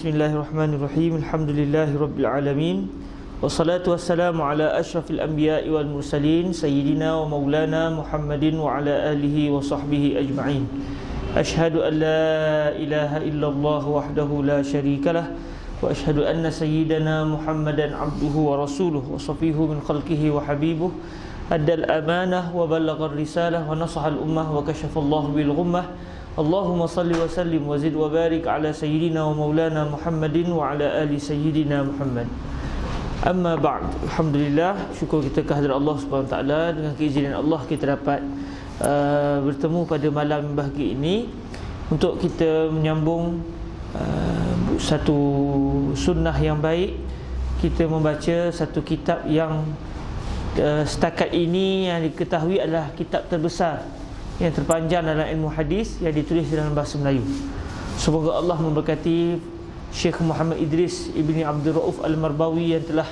Bismillahirrahmanirrahim. Alhamdulillahi rabbil alamin. Wassalatu wassalamu ala asyrafil anbiya'i wal mursalin sayyidina wa maulana Muhammadin wa ala alihi wa sahbihi ajma'in. Ashhadu an la ilaha illallah wahdahu la syarikalah wa ashhadu anna sayyidana Muhammadan abduhu wa rasuluh wa safihu min khalqihi wa habibuh. Addal amanah wa ballaghar risalah wa nasahal ummah wa kashafallahu bil ghummah. Allahumma salli wa sallim wa zid wa barik ala sayyidina wa maulana Muhammadin wa ala ali sayyidina Muhammad. Amma ba'd. Alhamdulillah, syukur kita kehadrat Allah Subhanahu wa taala. Dengan keizinan Allah kita dapat bertemu pada malam bahagia ini untuk kita menyambung satu sunnah yang baik. Kita membaca satu kitab yang setakat ini yang diketahui adalah kitab terbesar yang terpanjang dalam ilmu hadis yang ditulis dalam bahasa Melayu. Semoga Allah memberkati Syekh Muhammad Idris Ibni Abdul Rauf Al-Marbawi yang telah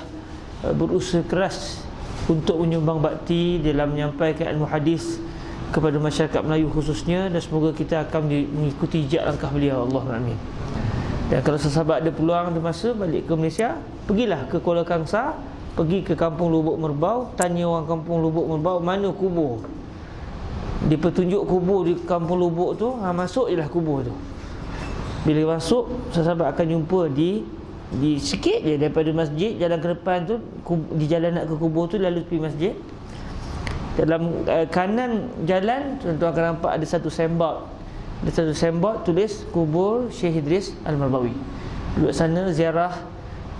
berusaha keras untuk menyumbang bakti dalam menyampaikan ilmu hadis kepada masyarakat Melayu khususnya, dan semoga kita akan mengikuti jejak langkah beliau. Allahumma amin. Dan kalau sesahabat ada peluang ada masa balik ke Malaysia, pergilah ke Kuala Kangsar, pergi ke Kampung Lubuk Merbau, tanya orang Kampung Lubuk Merbau mana kubur. Dia petunjuk kubur di Kampung Lubuk tu, masuk je lah kubur tu. Bila masuk, sahabat akan jumpa di sikit je daripada masjid, jalan ke depan tu, di jalan nak ke kubur tu, lalu tepi masjid. Dalam kanan jalan, tuan-tuan akan nampak ada satu sembot. Ada satu sembot tulis kubur Syekh Idris Al-Marbawi. Duduk sana ziarah,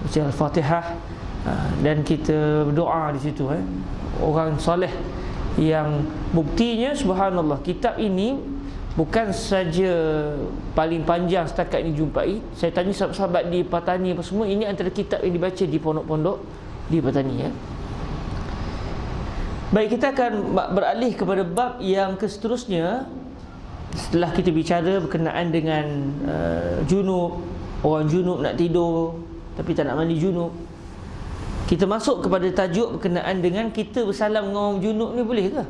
baca Al-Fatihah, dan kita berdoa di situ. Orang soleh yang buktinya subhanallah, kitab ini bukan saja paling panjang setakat ini jumpai. Saya tanya sahabat-sahabat di Patani apa semua, ini antara kitab yang dibaca di pondok-pondok di Patani ya. Baik, kita akan beralih kepada bab yang seterusnya. Setelah kita bicara berkenaan dengan junub, orang junub nak tidur tapi tak nak mandi junub, kita masuk kepada tajuk berkenaan dengan kita bersalam dengan orang junub ni boleh ke?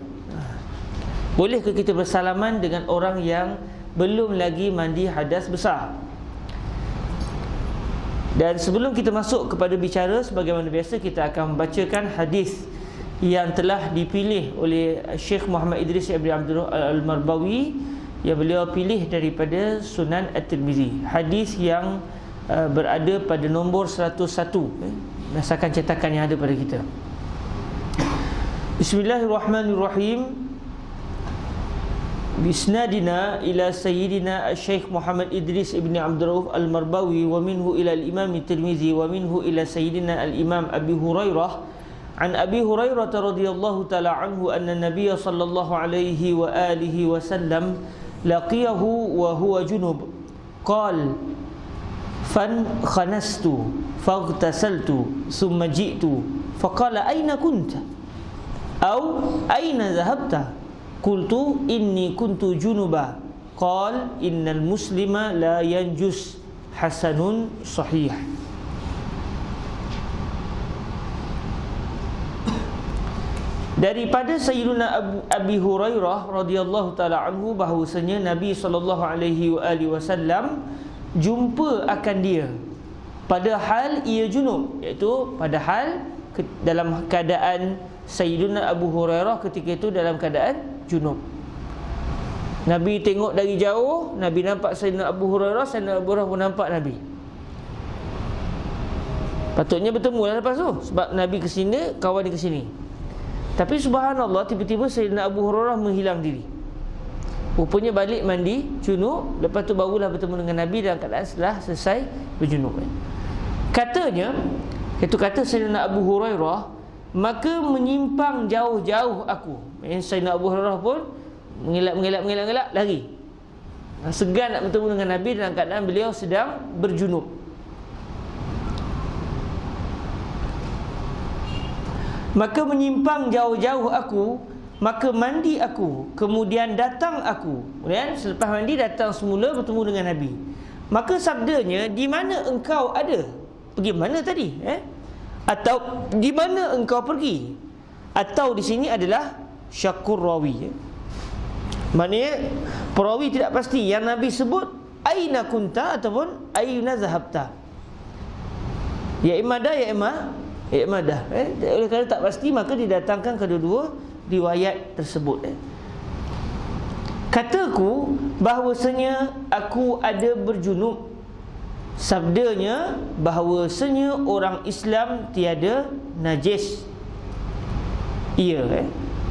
Boleh ke kita bersalaman dengan orang yang belum lagi mandi hadas besar? Dan sebelum kita masuk kepada bicara, sebagaimana biasa kita akan membacakan hadis yang telah dipilih oleh Syekh Muhammad Idris Ibn Abdul Al-Marbawi, yang beliau pilih daripada Sunan At-Tirmizi. Hadis yang berada pada nombor 101 berdasarkan cetakan yang ada pada kita. Bismillahirrahmanirrahim. Bisnadina ila sayyidina Syekh Muhammad Idris Ibn Abdul Rauf Al-Marbawi wa minhu ila al-Imam At-Tirmizi wa minhu ila sayyidina al-Imam Abi Hurairah an Abi Hurairah radhiyallahu ta'ala anhu anna Nabiy sallallahu alaihi wa alihi wa sallam laqiyahu wa huwa junub qala fan khanastu faghtasaltu thumma ji'tu faqala aina kunta aw aina dhahabta qultu inni kuntu junuba qala innal muslima la yanjus hasanun sahih. Daripada Sayyidina Abi Hurairah radhiyallahu taala anhu bahawasanya Nabi sallallahu alaihi wasallam jumpa akan dia padahal ia junub, iaitu padahal dalam keadaan Sayyidina Abu Hurairah ketika itu dalam keadaan junub. Nabi tengok dari jauh, Nabi nampak Sayyidina Abu Hurairah, Sayyidina Abu Hurairah pun nampak Nabi. Patutnya bertemu lah lepas tu, sebab Nabi ke sini, kawan dia ke sini. Tapi subhanallah, tiba-tiba Sayyidina Abu Hurairah menghilang diri. Rupanya balik mandi junub, lepas tu barulah bertemu dengan Nabi dalam keadaan setelah selesai berjunub. Katanya, itu kata Sayyidina Abu Hurairah, maka menyimpang jauh-jauh aku. Sayyidina Abu Hurairah pun mengelak lari. Segan nak bertemu dengan Nabi dalam keadaan beliau sedang berjunub. Maka menyimpang jauh-jauh aku, maka mandi aku, kemudian datang aku. Kemudian selepas mandi datang semula bertemu dengan Nabi. Maka sabdanya, di mana engkau ada? Pergi mana tadi? Atau di mana engkau pergi? Atau di sini adalah syakur rawi. Maknanya perawi tidak pasti. Yang Nabi sebut aina kunta ataupun aina zahabta. Ya imada ya imadah. Oleh kerana tak pasti maka didatangkan kedua-dua riwayat tersebut. Kataku bahawasanya aku ada berjunub. Sabdanya bahawasanya orang Islam tiada najis.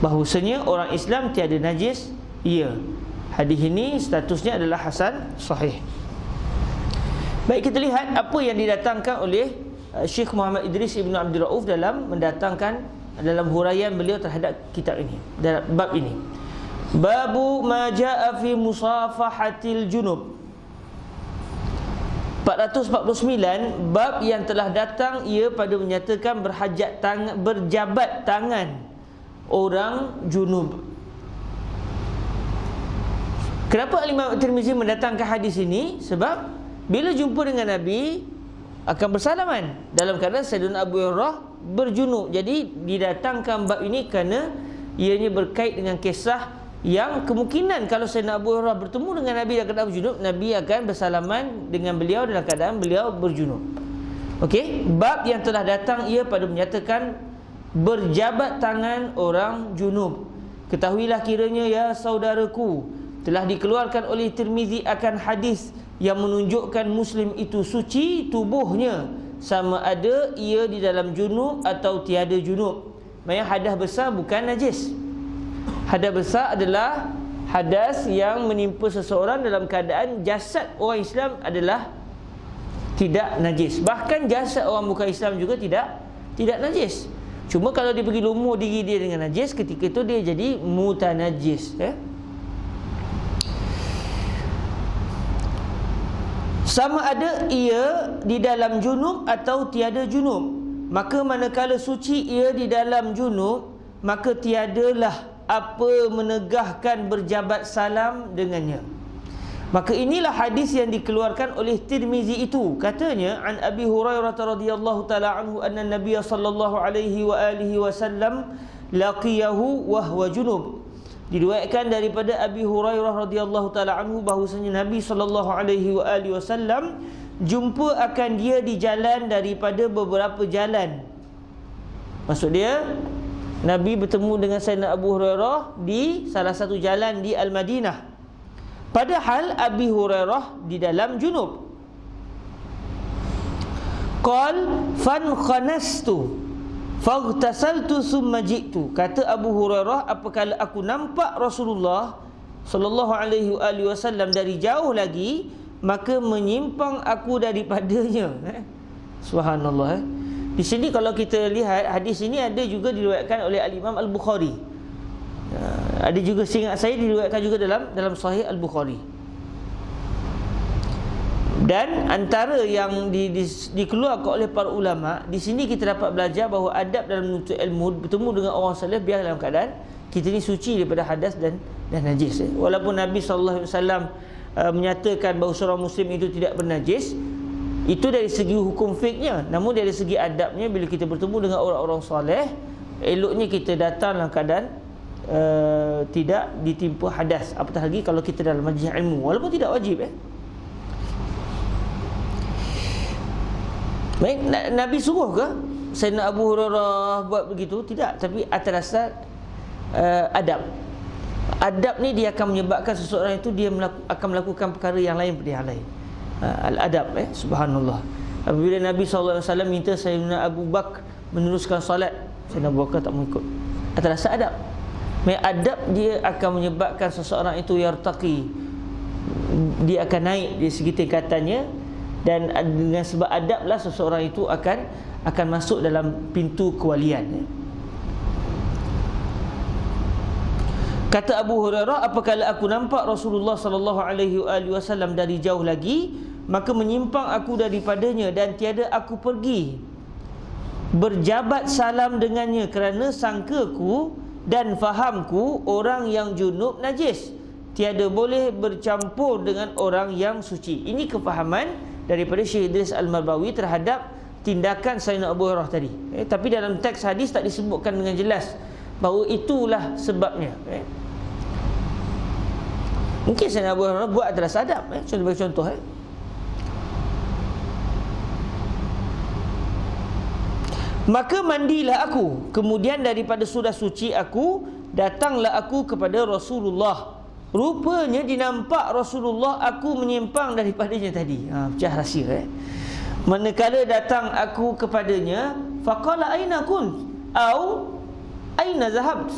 Bahawasanya orang Islam tiada najis. Hadis ini statusnya adalah hasan sahih. Baik, kita lihat apa yang didatangkan oleh Syekh Muhammad Idris Ibn Abdul Rauf dalam huraian beliau terhadap kitab ini, dalam bab ini. Babu ma jaa fi musafahatil junub. 449, bab yang telah datang ia pada menyatakan berjabat tangan orang junub. Kenapa Imam Tirmizi mendatangkan hadis ini? Sebab bila jumpa dengan Nabi akan bersalaman dalam keadaan Sayyidina Abu Hurairah berjunub. Jadi didatangkan bab ini kerana ianya berkait dengan kisah yang kemungkinan kalau Sayyidina Abu Hurairah bertemu dengan Nabi dalam keadaan berjunub, Nabi akan bersalaman dengan beliau dalam keadaan beliau berjunub. Okey, bab yang telah datang ia pada menyatakan berjabat tangan orang junub. Ketahuilah kiranya ya saudaraku, telah dikeluarkan oleh Tirmizi akan hadis yang menunjukkan Muslim itu suci tubuhnya, sama ada ia di dalam junub atau tiada junub. Maksudnya hadas besar bukan najis. Hadas besar adalah hadas yang menimpa seseorang dalam keadaan jasad orang Islam adalah tidak najis. Bahkan jasad orang bukan Islam juga tidak najis. Cuma kalau dia pergi lumur diri dia dengan najis, ketika itu dia jadi mutanajis. Sama ada ia di dalam junub atau tiada junub. Maka manakala suci ia di dalam junub, maka tiadalah apa menegahkan berjabat salam dengannya. Maka inilah hadis yang dikeluarkan oleh Tirmizi itu. Katanya an Abi Hurairah radhiyallahu taala anhu anna Nabiy sallallahu alaihi wa alihi wasallam laqiyahu wa huwa junub. Diriwayatkan daripada Abi Hurairah radhiyallahu taala anhu bahwasanya Nabi sallallahu alaihi wa alihi wasallam jumpa akan dia di jalan daripada beberapa jalan. Maksud dia Nabi bertemu dengan Sayyidina Abu Hurairah di salah satu jalan di Al-Madinah. Padahal Abi Hurairah di dalam junub. Qal fan khanastu faghtasaltu summa ji'tu. Kata Abu Hurairah, apabila aku nampak Rasulullah sallallahu alaihi wasallam dari jauh lagi, maka menyimpang aku daripadanya. Subhanallah. Di sini kalau kita lihat hadis ini ada juga diriwayatkan oleh Al-Imam Al-Bukhari. Ada juga, seingat saya, diriwayatkan juga dalam Sahih Al-Bukhari. Dan antara yang dikeluarkan oleh para ulama, di sini kita dapat belajar bahawa adab dalam menuntut ilmu, bertemu dengan orang saleh biar dalam keadaan kita ni suci daripada hadas dan najis. Walaupun Nabi sallallahu alaihi wasallam menyatakan bahawa seorang muslim itu tidak bernajis, itu dari segi hukum fiknya. Namun dari segi adabnya, bila kita bertemu dengan orang-orang soleh, eloknya kita datang dalam keadaan tidak ditimpa hadas. Apatah lagi kalau kita dalam majlis ilmu, walaupun tidak wajib. Baik, Nabi suruh ke Sayyidina Abu Hurairah buat begitu? Tidak. Tapi atas dasar adab. Adab ni dia akan menyebabkan seseorang itu dia akan melakukan perkara yang lain daripada yang lain. Al-adab, subhanallah. Apabila Nabi SAW minta Sayyidina Abu Bakar meneruskan solat, Sayyidina Abu Bakar tak mau ikut. Atas dasar adab. Adab dia akan menyebabkan seseorang itu yartaqi, dia akan naik dari segi tingkatannya, dan dengan sebab adablah seseorang itu akan masuk dalam pintu kewalian. Kata Abu Hurairah, apabila aku nampak Rasulullah sallallahu alaihi wasallam dari jauh lagi, maka menyimpang aku daripadanya dan tiada aku pergi berjabat salam dengannya, kerana sangkaku dan fahamku orang yang junub najis tiada boleh bercampur dengan orang yang suci. Ini kefahaman daripada Syekh Idris Al-Marbawi terhadap tindakan Sayyidina Abu Hurairah tadi. Tapi dalam teks hadis tak disebutkan dengan jelas bahawa itulah sebabnya. Mungkin Sayyidina Abu Hurairah buat adalah sadap, contoh. Maka mandilah aku, kemudian daripada sudah suci aku, datanglah aku kepada Rasulullah. Rupanya dinampak Rasulullah aku menyimpang daripadanya tadi. Pecah rahsia. Manakala datang aku kepadanya, faqala aina kun au aina zahabt.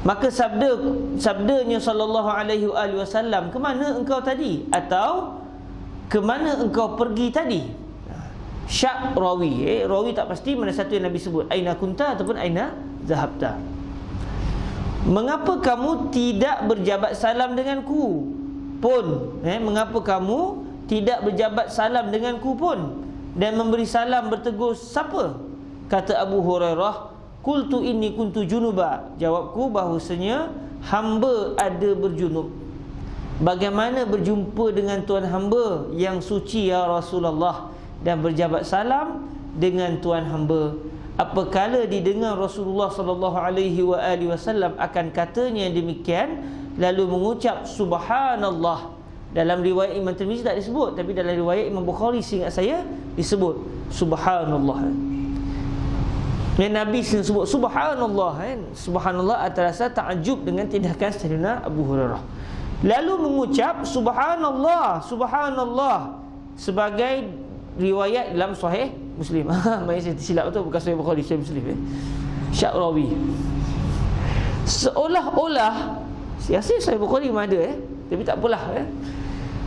Maka sabdanya sallallahu alaihi wasallam, ke mana engkau tadi, atau ke mana engkau pergi tadi? Syak rawi, rawi tak pasti mana satu yang Nabi sebut, aina kunta ataupun aina zahabta. Mengapa kamu tidak berjabat salam denganku pun? Mengapa kamu tidak berjabat salam denganku pun dan memberi salam bertegur siapa? Kata Abu Hurairah, qultu inni kuntu junuba. Jawabku bahawasanya hamba ada berjunub. Bagaimana berjumpa dengan tuan hamba yang suci ya Rasulullah dan berjabat salam dengan tuan hamba? Apakala didengar Rasulullah sallallahu alaihi wasallam akan katanya demikian, lalu mengucap subhanallah. Dalam riwayat Imam Tirmizi tak disebut, tapi dalam riwayat Imam Bukhari seingat saya disebut subhanallah. Dan Nabi sebut subhanallah, subhanallah atas rasa takjub dengan tindakan Sayyidina Abu Hurairah. Lalu mengucap subhanallah, subhanallah, sebagai riwayat dalam Sahih Muslim. Mai saya tersilap tu, bukan Sahih Bukhari, Sahih Muslim. Syak rawi. Seolah-olah, saya rasa Sahih Bukhari memang ada, tapi tak apalah.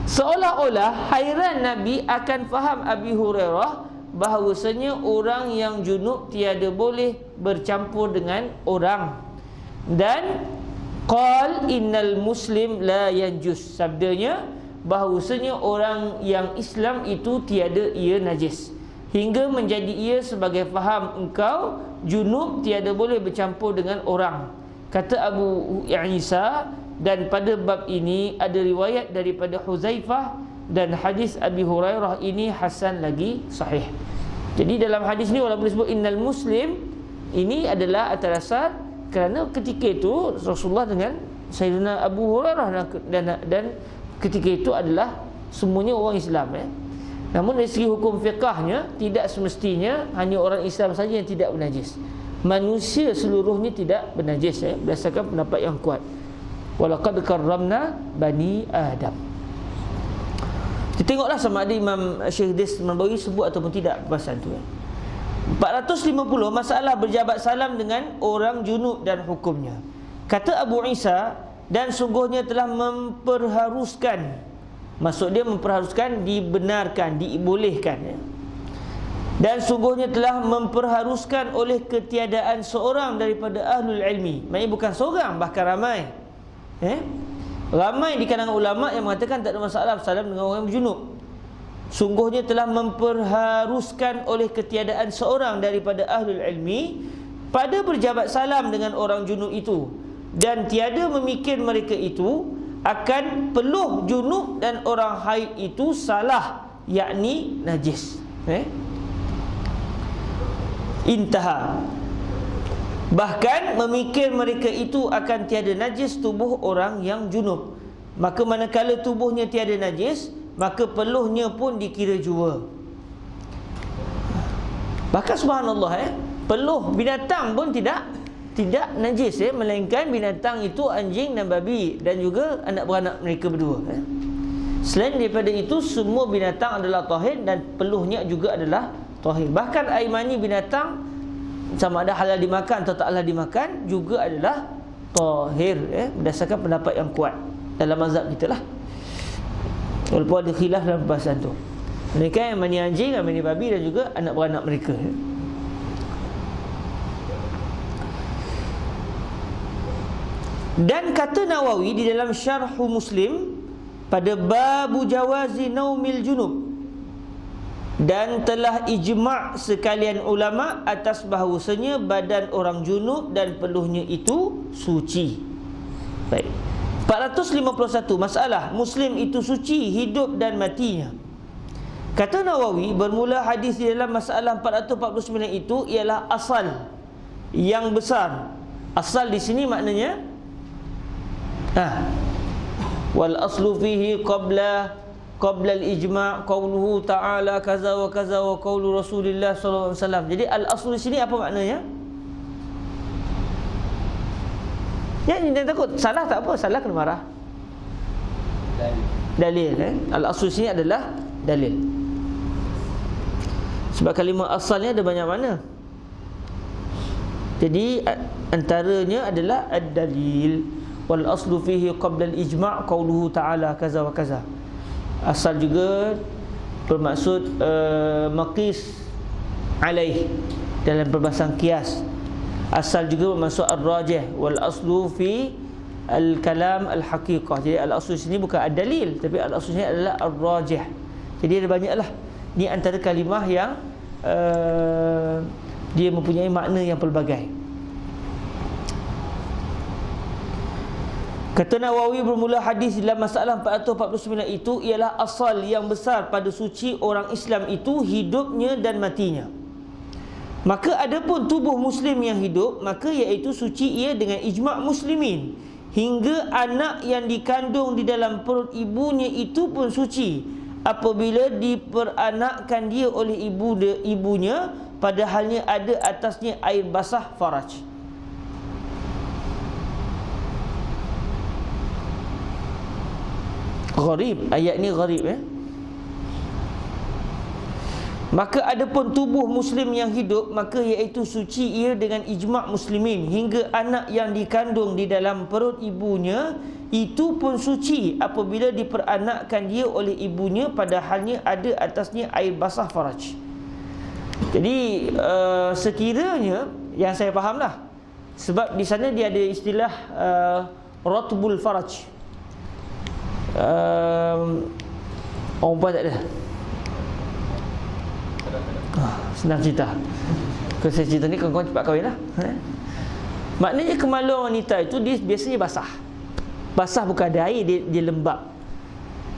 Seolah-olah hairan Nabi akan faham Abi Hurairah bahawasanya orang yang junub tiada boleh bercampur dengan orang. Dan qal innal muslim la yanjus, sabdanya bahawasanya orang yang Islam itu tiada ia najis, hingga menjadi ia sebagai faham engkau junub tiada boleh bercampur dengan orang. Kata Abu Isa, dan pada bab ini ada riwayat daripada Huzaifah, dan hadis Abi Hurairah ini hasan lagi sahih. Jadi dalam hadis ni walaupun disebut innal muslim, ini adalah atas dasar kerana ketika itu Rasulullah dengan Sayyidina Abu Hurairah dan ketika itu adalah semuanya orang Islam. Namun dari segi hukum fiqahnya, tidak semestinya hanya orang Islam saja yang tidak bernajis. Manusia seluruhnya tidak bernajis, berdasarkan pendapat yang kuat. Walaqad karramna bani Adam. Kita tengoklah sama ada Imam Syekh Dis Nabawi sebut ataupun tidak bahasan tu. 450 masalah berjabat salam dengan orang junub dan hukumnya. Kata Abu Isa, dan sungguhnya telah memperharuskan, maksud dia memperharuskan, dibenarkan, dibolehkan, dan sungguhnya telah memperharuskan oleh ketiadaan seorang daripada ahlul ilmi. Maksudnya bukan seorang, bahkan ramai. Ramai di kalangan ulama yang mengatakan tak ada masalah salam dengan orang berjunub. Sungguhnya telah memperharuskan oleh ketiadaan seorang daripada ahlul ilmi pada berjabat salam dengan orang junub itu, dan tiada memikir mereka itu akan peluh junub dan orang haid itu salah, yakni najis. Intaha. Bahkan memikir mereka itu akan tiada najis tubuh orang yang junub. Maka manakala tubuhnya tiada najis, maka peluhnya pun dikira jua. Bahkan subhanallah, peluh binatang pun tidak najis, melainkan binatang itu anjing dan babi, dan juga anak beranak mereka berdua. Selain daripada itu, semua binatang adalah tahir dan peluhnya juga adalah tahir. Bahkan air mani binatang, sama ada halal dimakan atau tak halal dimakan, juga adalah tahir, berdasarkan pendapat yang kuat dalam mazhab kita lah. Walaupun ada khilaf dalam bahasan tu. Mereka yang mani anjing, mani babi, dan juga anak beranak mereka. Dan kata Nawawi di dalam Syarhu Muslim pada babu jawazi naumil junub, dan telah ijma' sekalian ulama atas bahawasanya badan orang junub dan peluhnya itu suci. Baik. 451 masalah muslim itu suci hidup dan matinya. Kata Nawawi, bermula hadis di dalam masalah 449 itu ialah asal yang besar. Asal di sini maknanya wal aslu fihi qabla al-ijma' qauluhu ta'ala kaza wa kaza wa qaulu Rasulillah sallallahu alaihi wasallam. Jadi al-aslu di sini apa maknanya? Ya, jangan takut. Salah tak apa, salah kena marah. Dalil al-aslu sini adalah dalil. Sebab kalimah asalnya ada banyak makna. Jadi antaranya adalah ad-dalil. Wal aslu fihi qabla al-ijma' qauluhu ta'ala kaza wa kaza. Asal juga bermaksud maqis alaih dalam perbahasan qiyas. Asal juga bermaksud ar-rajih. Wal aslu fi al-kalam al-haqiqah. Jadi al-aslu sini bukan ad-dalil, tapi al-aslu sini adalah ar-rajih. Jadi ada banyaklah. Ini antara kalimah yang dia mempunyai makna yang pelbagai. Kata Nawawi, bermula hadis dalam masalah 449 itu ialah asal yang besar pada suci orang Islam itu hidupnya dan matinya. Maka adapun tubuh muslim yang hidup, maka iaitu suci ia dengan ijma' muslimin. Hingga anak yang dikandung di dalam perut ibunya itu pun suci apabila diperanakkan dia oleh ibunya, padahalnya ada atasnya air basah faraj. Gharib, ayat ni gharib Maka adapun tubuh muslim yang hidup, maka iaitu suci ia dengan ijma' muslimin. Hingga anak yang dikandung di dalam perut ibunya itu pun suci apabila diperanakkan dia oleh ibunya, padahalnya ada atasnya air basah faraj. Jadi sekiranya, yang saya fahamlah, sebab di sana dia ada istilah ratbul faraj. Orang perempuan tak ada. Senang cerita. Kalau saya cerita ni, kawan-kawan cepat kahwin lah. Maknanya kemaluan wanita itu dia biasanya basah. Basah bukan ada air, dia lembab.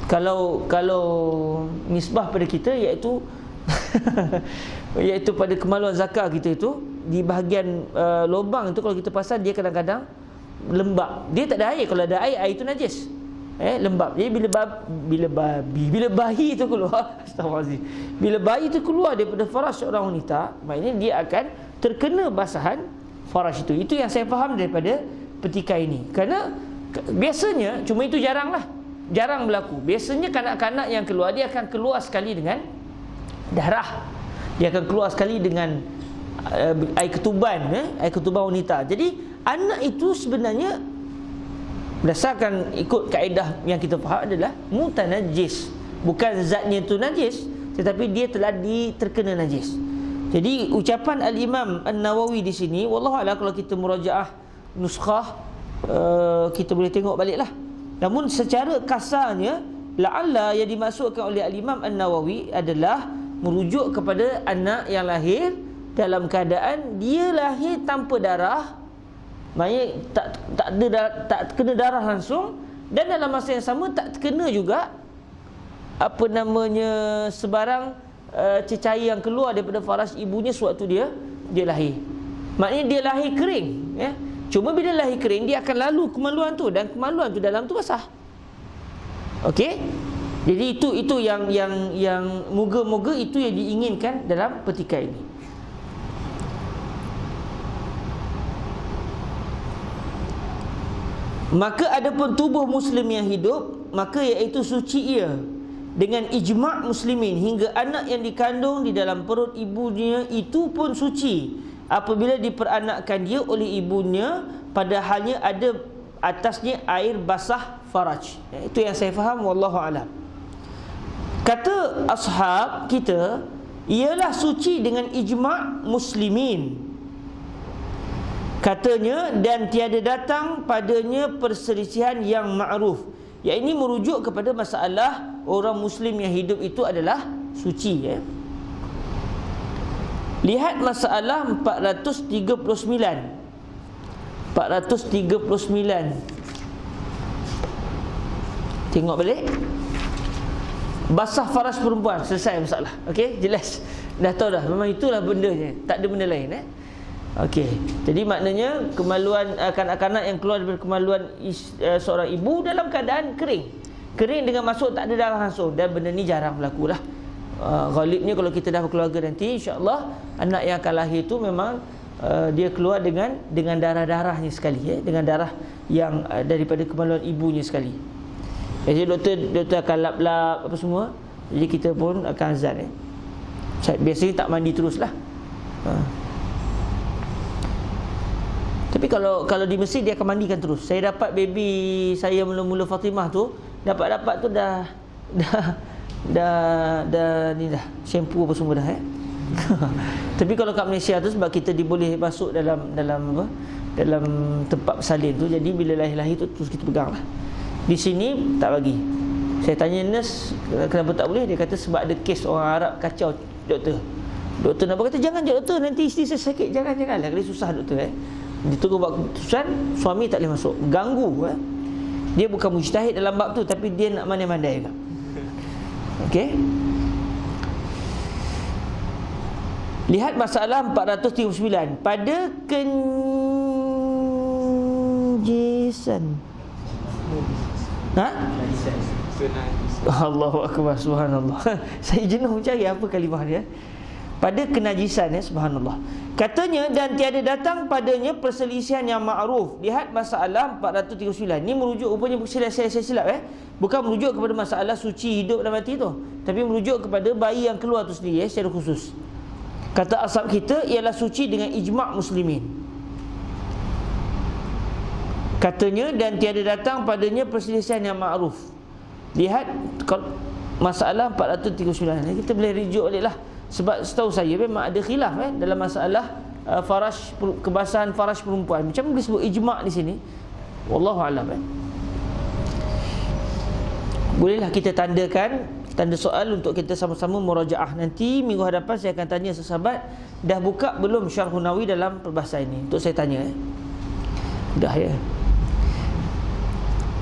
Kalau nisbah pada kita, iaitu iaitu pada kemaluan zakar kita itu, di bahagian lubang itu kalau kita pasang, dia kadang-kadang lembab. Dia tak ada air. Kalau ada air itu najis. Lembab. Jadi bila bayi itu keluar, astagfirullahalazim, bila bayi itu keluar daripada faraj seorang wanita, maknanya dia akan terkena basahan faraj itu. Itu yang saya faham daripada petikai ini. Kerana biasanya, cuma itu jarang berlaku. Biasanya kanak-kanak yang keluar, dia akan keluar sekali dengan darah. Dia akan keluar sekali dengan air ketuban, air ketuban wanita. Jadi anak itu sebenarnya, berdasarkan ikut kaedah yang kita faham, adalah mutanajis. Bukan zatnya itu najis, tetapi dia telah terkena najis. Jadi ucapan Al-Imam An-Nawawi di sini, wallahu a'lam, kalau kita murajaah nuskhah, kita boleh tengok baliklah. Namun secara kasarnya, la'alla yang dimaksudkan oleh Al-Imam An-Nawawi adalah merujuk kepada anak yang lahir dalam keadaan dia lahir tanpa darah. Maknanya tak kena darah langsung, dan dalam masa yang sama tak kena juga sebarang cecair yang keluar daripada faraj ibunya sewaktu dia lahir. Maknanya dia lahir kering, Cuma bila lahir kering, dia akan lalu kemaluan tu, dan kemaluan tu dalam tu basah. Okey? Jadi itu yang moga-moga itu yang diinginkan dalam petikai ini. Maka adapun tubuh muslim yang hidup, maka iaitu suci ia dengan ijma' muslimin. Hingga anak yang dikandung di dalam perut ibunya itu pun suci apabila diperanakkan dia oleh ibunya, padahalnya ada atasnya air basah faraj. Itu yang saya faham, wallahu a'lam. Kata ashab kita, ialah suci dengan ijma' muslimin. Katanya, dan tiada datang padanya perselisihan yang ma'ruf. Yang ini merujuk kepada masalah orang muslim yang hidup itu adalah suci. Lihat masalah 439. Tengok balik. Basah faraj perempuan, selesai masalah. Okey, jelas. Dah tahu dah, memang itulah bendanya, tak ada benda lain. Okey. Jadi maknanya kemaluan kanak-kanak yang keluar daripada kemaluan seorang ibu dalam keadaan kering. Kering dengan masuk tak ada darah langsung, dan benda ni jarang berlaku lah. Ghalibnya kalau kita dah berkeluarga nanti, insya-Allah anak yang akan lahir tu memang dia keluar dengan darah-darahnya sekali, dengan darah yang daripada kemaluan ibunya sekali. Jadi doktor akan lap-lap apa semua. Jadi kita pun akan azan. Biasanya tak mandi teruslah. Tapi kalau di Mesir dia akan mandikan terus. Saya dapat baby saya mula-mula Fatimah tu, dapat tu dah ni dah shampoo apa semua dah. Tapi kalau kat Malaysia tu sebab kita diboleh masuk dalam tempat salin tu, jadi bila lahir-lahir tu terus kita pegang lah. Di sini tak bagi. Saya tanya nurse kenapa tak boleh, dia kata sebab ada kes orang Arab kacau doktor nak berkata jangan doktor, nanti isteri saya sakit, janganlah, kali susah doktor. Dia tunggu buat keputusan, suami tak boleh masuk, ganggu. Dia bukan mujtahid dalam bab tu, tapi dia nak mandai-mandai juga. Okey. Lihat masalah 439. Pada kenjisan. Allahu akbar, subhanallah. Saya jenuh mencari apa kalimah dia. Pada kenajisan, subhanallah. Katanya, dan tiada datang padanya perselisihan yang ma'ruf. Lihat masalah 439. Ini merujuk, rupanya saya silap bukan merujuk kepada masalah suci hidup dan mati tu, tapi merujuk kepada bayi yang keluar tu sendiri, secara khusus. Kata ashab kita ialah suci dengan ijma' muslimin. Katanya, dan tiada datang padanya perselisihan yang ma'ruf. Lihat masalah 439. Kita boleh rujuk balik lah. Sebab setahu saya memang ada khilaf dalam masalah farash, kebasahan farash perempuan. Macam mana disebut ijma' di sini? Wallahu a'lam. Bolehlah kita tandakan tanda soal untuk kita sama-sama murajaah. Nanti minggu hadapan saya akan tanya sahabat, dah buka belum Syarhun Nawawi dalam perbahasan ini? Untuk saya tanya. Dah ya.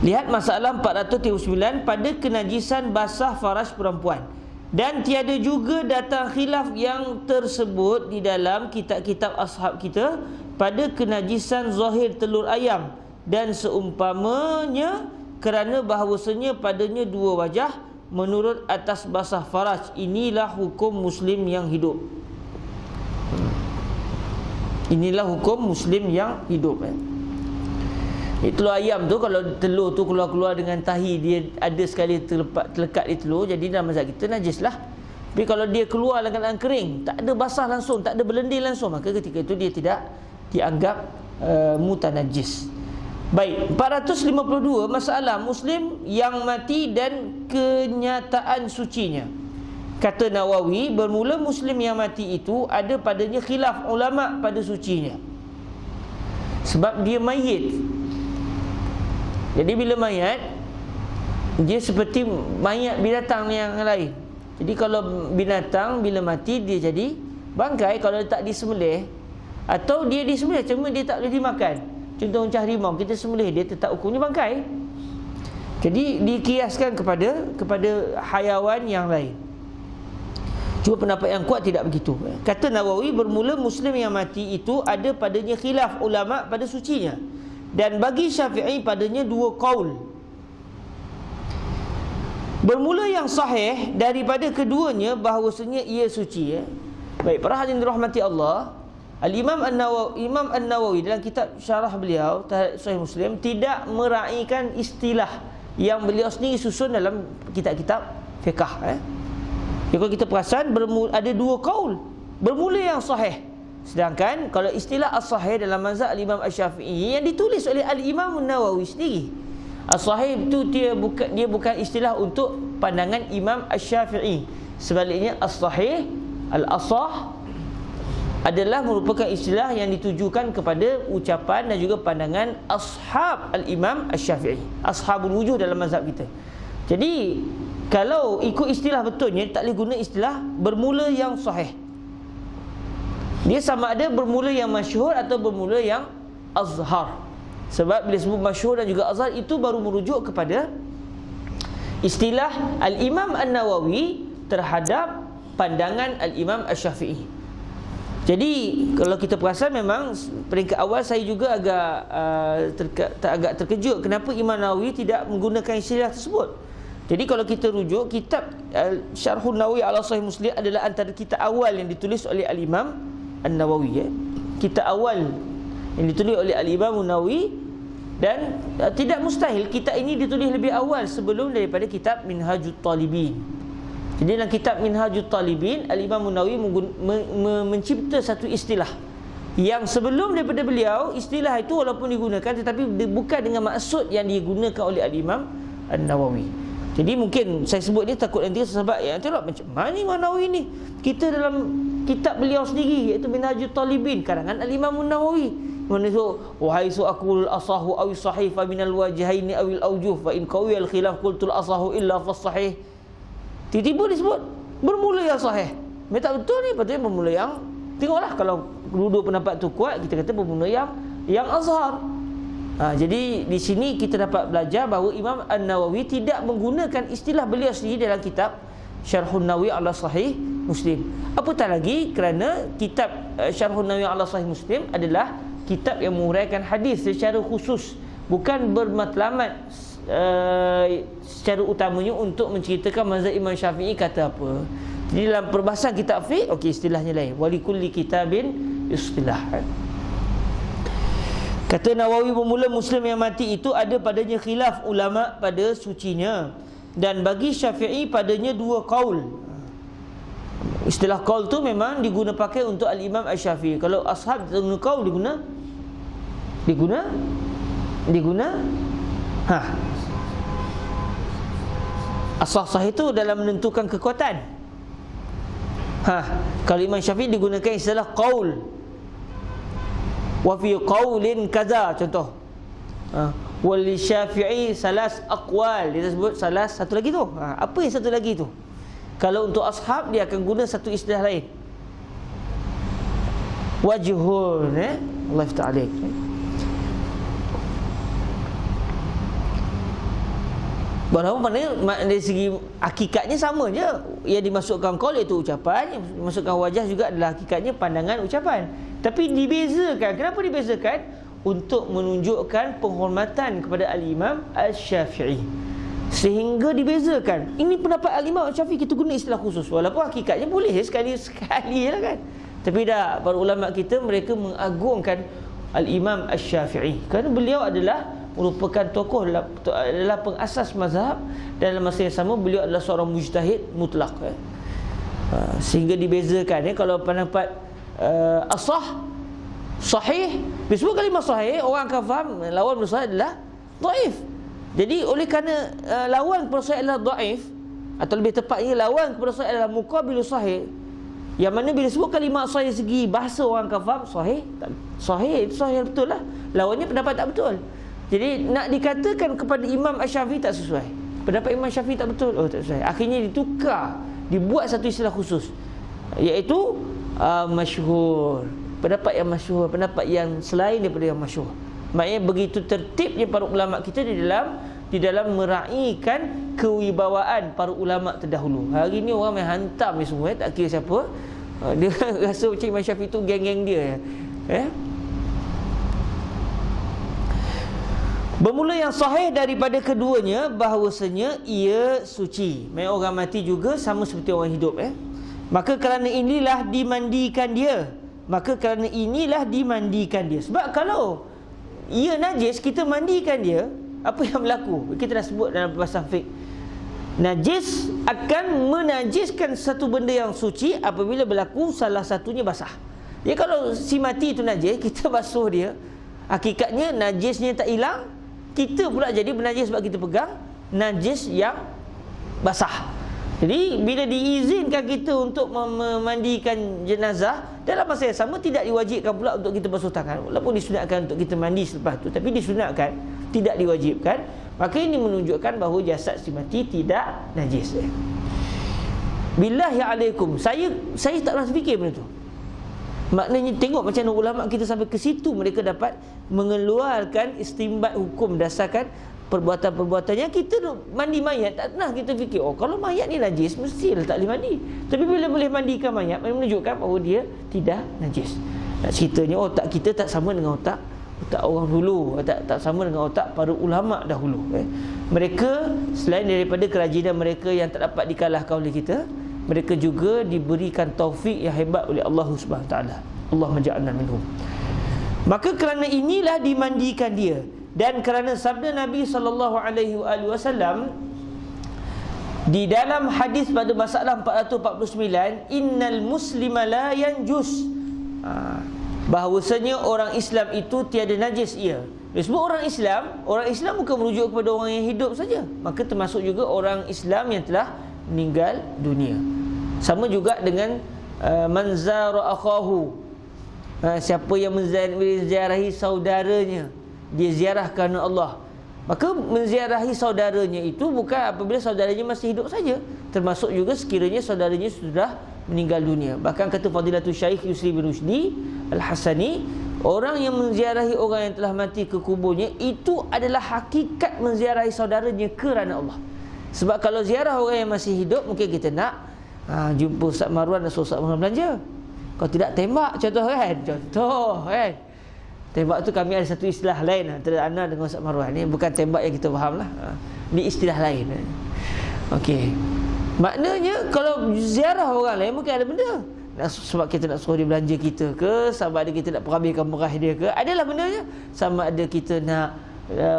Lihat masalah 439. Pada kenajisan basah farash perempuan. Dan tiada juga datang khilaf yang tersebut di dalam kitab-kitab ashab kita pada kenajisan zahir telur ayam dan seumpamanya, kerana bahawasanya padanya dua wajah menurut atas basah faraj. Inilah hukum muslim yang hidup. Inilah hukum muslim yang hidup. Telur ayam tu, kalau telur tu keluar-keluar dengan tahi, dia ada sekali terlekat di telur, jadi dalam mazhab kita najis lah. Tapi kalau dia keluar dalam keadaan kering, tak ada basah langsung, tak ada berlendir langsung, maka ketika itu dia tidak dianggap mutanajis. Baik, 452 masalah muslim yang mati dan kenyataan sucinya. Kata Nawawi, bermula muslim yang mati itu ada padanya khilaf ulama pada sucinya, sebab dia mayit. Jadi bila mayat, dia seperti mayat binatang yang lain. Jadi kalau binatang bila mati dia jadi bangkai kalau tak disembelih, atau dia disembelih cuma dia tak boleh dimakan. Contoh macam harimau, kita sembelih dia tetap hukumnya bangkai. Jadi dikiaskan kepada hayawan yang lain. Cuma pendapat yang kuat tidak begitu. Kata Nawawi, bermula muslim yang mati itu ada padanya khilaf ulama pada sucinya. Dan bagi Syafi'i padanya dua qaul. Bermula yang sahih daripada keduanya bahawasanya ia suci. Baik, para hadirin dirahmati Allah, Al-Imam An-Nawawi dalam kitab syarah beliau terhadap Sahih Muslim tidak meraihkan istilah yang beliau sendiri susun dalam kitab-kitab fiqh. Kalau kita perasan ada dua qaul. Bermula yang sahih. Sedangkan kalau istilah as-sahih dalam mazhab al-Imam Asy-Syafi'i yang ditulis oleh al-Imam An-Nawawi sendiri, as-sahih itu dia bukan istilah untuk pandangan Imam Asy-Syafi'i. Sebaliknya as-sahih, al-asah adalah merupakan istilah yang ditujukan kepada ucapan dan juga pandangan ashab al-Imam Asy-Syafi'i, ashabul wujuh dalam mazhab kita. Jadi kalau ikut istilah betulnya, tak boleh guna istilah bermula yang sahih. Dia sama ada bermula yang masyhur atau bermula yang azhar. Sebab bila sebut masyhur dan juga azhar, itu baru merujuk kepada istilah Al-Imam An-Nawawi terhadap pandangan Al-Imam Asy-Syafi'i. Jadi kalau kita perasan memang peringkat awal saya juga agak terkejut kenapa Imam Nawawi tidak menggunakan istilah tersebut. Jadi kalau kita rujuk kitab Syarhun Nawawi ala Sahih Muslim adalah antara kitab awal yang ditulis oleh Al-Imam An-Nawawi. Kitab awal yang ditulis oleh Al-Imam An-Nawawi, dan tidak mustahil kitab ini ditulis lebih awal sebelum daripada kitab Minhajut Talibin. Jadi dalam kitab Minhajut Talibin, Al-Imam An-Nawawi mencipta satu istilah yang sebelum daripada beliau, istilah itu walaupun digunakan tetapi bukan dengan maksud yang digunakan oleh Al-Imam An-Nawawi. Jadi mungkin saya sebut ni takut nanti sahabat yang tengok macam mana Imam Nawawi ni. Kita dalam kitab beliau sendiri iaitu Minhajut Talibin karangan Al-Imam An-Nawawi, mana tu wahai su aqul asahu aw sahih fa minal wajhaini aw al awjuh fa in qawi al khilaf qultul asahu illa fas sahih. Tiba-tiba disebut bermula yang sahih. Memang tak betul ni, patutnya bermula yang, tengoklah kalau dua pendapat tu kuat, kita kata bermula yang azhar. Jadi di sini kita dapat belajar bahawa Imam An-Nawawi tidak menggunakan istilah beliau sendiri dalam kitab Syarhun Nawawi ala Sahih Muslim. Apatah lagi kerana kitab Syarhun Nawawi ala Sahih Muslim adalah kitab yang menguraikan hadis secara khusus, bukan bermatlamat secara utamanya untuk menceritakan mazhab Imam Syafi'i kata apa. Jadi dalam perbahasan kitab fiqh, okey, istilahnya lain. Walikulli kitabin istilah. Kata Nawawi, bermula Muslim yang mati itu ada padanya khilaf ulama pada sucinya, dan bagi Syafi'i padanya dua qaul. Istilah qaul tu memang diguna pakai untuk Al-Imam Asy-Syafi'i. Kalau ashab guna qaul diguna as-sahih itu dalam menentukan kekuatan. Kalau Imam Syafi'i digunakan istilah qaul. Wa fi qaulin kaza, contoh. Wal Syafi'i salas aqwal, dia sebut salas satu lagi tu. Apa yang satu lagi tu? Kalau untuk ashab dia akan guna satu istilah lain. Wajhun, Allah Ta'ala. Walaupun mana dari segi hakikatnya sama je. Yang dimasukkan qaul iaitu ucapan, yang dimasukkan wajah juga adalah hakikatnya pandangan, ucapan. Tapi dibezakan. Kenapa dibezakan? Untuk menunjukkan penghormatan kepada Al-Imam Asy-Syafi'i, sehingga dibezakan. Ini pendapat Al-Imam Asy-Syafi'i, kita guna istilah khusus. Walaupun hakikatnya boleh sekali-sekali lah kan. Tapi dah, para ulama kita mereka mengagungkan Al-Imam Asy-Syafi'i kerana beliau adalah merupakan tokoh, adalah pengasas mazhab, dan dalam masa yang sama beliau adalah seorang mujtahid mutlak. Sehingga dibezakan. Kalau pendapat asah, sahih, disebut kalimah sahih, orang akan faham lawan kepada sahih adalah dhaif. Jadi oleh kerana lawan kepada sahih adalah dhaif, atau lebih tepatnya lawan kepada sahih adalah muqabilu sahih, yang mana bila sebut kalimah sahih segi bahasa orang akan faham sahih, sahih itu sahih betul lah, lawannya pendapat tak betul. Jadi nak dikatakan kepada Imam Asy-Syafi'i tak sesuai, pendapat Imam Syafi'i tak betul, tak sesuai. Akhirnya ditukar, dibuat satu istilah khusus, iaitu masyhur, pendapat yang masyhur, pendapat yang selain daripada yang masyhur. Maknanya begitu tertibnya para ulama kita di dalam meraihkan kewibawaan para ulama terdahulu. Hari ni orang main hantam ni semua, tak kira siapa. Dia rasa macam Imam Syafi'i tu geng-geng dia. Bermula yang sahih daripada keduanya bahawasanya ia suci. Memang orang mati juga sama seperti orang hidup. Maka kerana inilah dimandikan dia. Sebab kalau ia najis, kita mandikan dia, apa yang berlaku? Kita dah sebut dalam bahasa fiqh, najis akan menajiskan satu benda yang suci apabila berlaku salah satunya basah. Ya, kalau si mati itu najis, kita basuh dia, hakikatnya najisnya tak hilang, kita pula jadi bernajis sebab kita pegang najis yang basah. Jadi bila diizinkan kita untuk memandikan jenazah, dalam masa yang sama tidak diwajibkan pula untuk kita basuh tangan. Walaupun disunatkan untuk kita mandi selepas tu, tapi disunatkan, tidak diwajibkan. Maka ini menunjukkan bahawa jasad si mati tidak najis. Billahi alaikum, saya tak pernah fikir benda tu. Maknanya tengok macam mana ulama kita sampai ke situ, mereka dapat mengeluarkan istinbat hukum berdasarkan perbuatan-perbuatannya. Kita mandi mayat, tak pernah kita fikir, oh kalau mayat ni najis, mesti tak boleh mandi. Tapi bila boleh mandikan mayat, menunjukkan bahawa dia tidak najis. Nak ceritanya, otak kita tak sama dengan otak orang dulu, tak sama dengan otak para ulama dahulu. Mereka selain daripada kerajinan mereka yang tak dapat dikalahkan oleh kita, mereka juga diberikan taufik yang hebat oleh Allah Subhanahu taala. Allah maj'alna minhum. Maka kerana inilah dimandikan dia, dan kerana sabda Nabi SAW di dalam hadis pada masalah 449, innal muslima la yanjus, bahawasanya orang Islam itu tiada najis ia. Sebab orang Islam bukan merujuk kepada orang yang hidup saja, maka termasuk juga orang Islam yang telah meninggal dunia. Sama juga dengan manzara akhahu, siapa yang menziarahi saudaranya, dia ziarah kerana Allah. Maka menziarahi saudaranya itu bukan apabila saudaranya masih hidup saja, termasuk juga sekiranya saudaranya sudah meninggal dunia. Bahkan kata Fadilatul Syekh Yusri bin Rushdi Al-Hasani, orang yang menziarahi orang yang telah mati ke kuburnya, itu adalah hakikat menziarahi saudaranya kerana Allah. Sebab kalau ziarah orang yang masih hidup, mungkin kita nak jumpa Ustaz Marwan dan Ustaz Marwan belanja. Kalau tidak, tembak, contoh kan. Tembak tu kami ada satu istilah lain antara Ana dengan Ustaz Marwan. Ni bukan tembak yang kita faham lah. Ni istilah lain. Okey. Maknanya kalau ziarah orang lain mungkin ada benda. Sebab kita nak suruh dia belanja kita ke, sama ada kita nak perhabiskan murah dia ke, adalah bendanya. Sama ada kita nak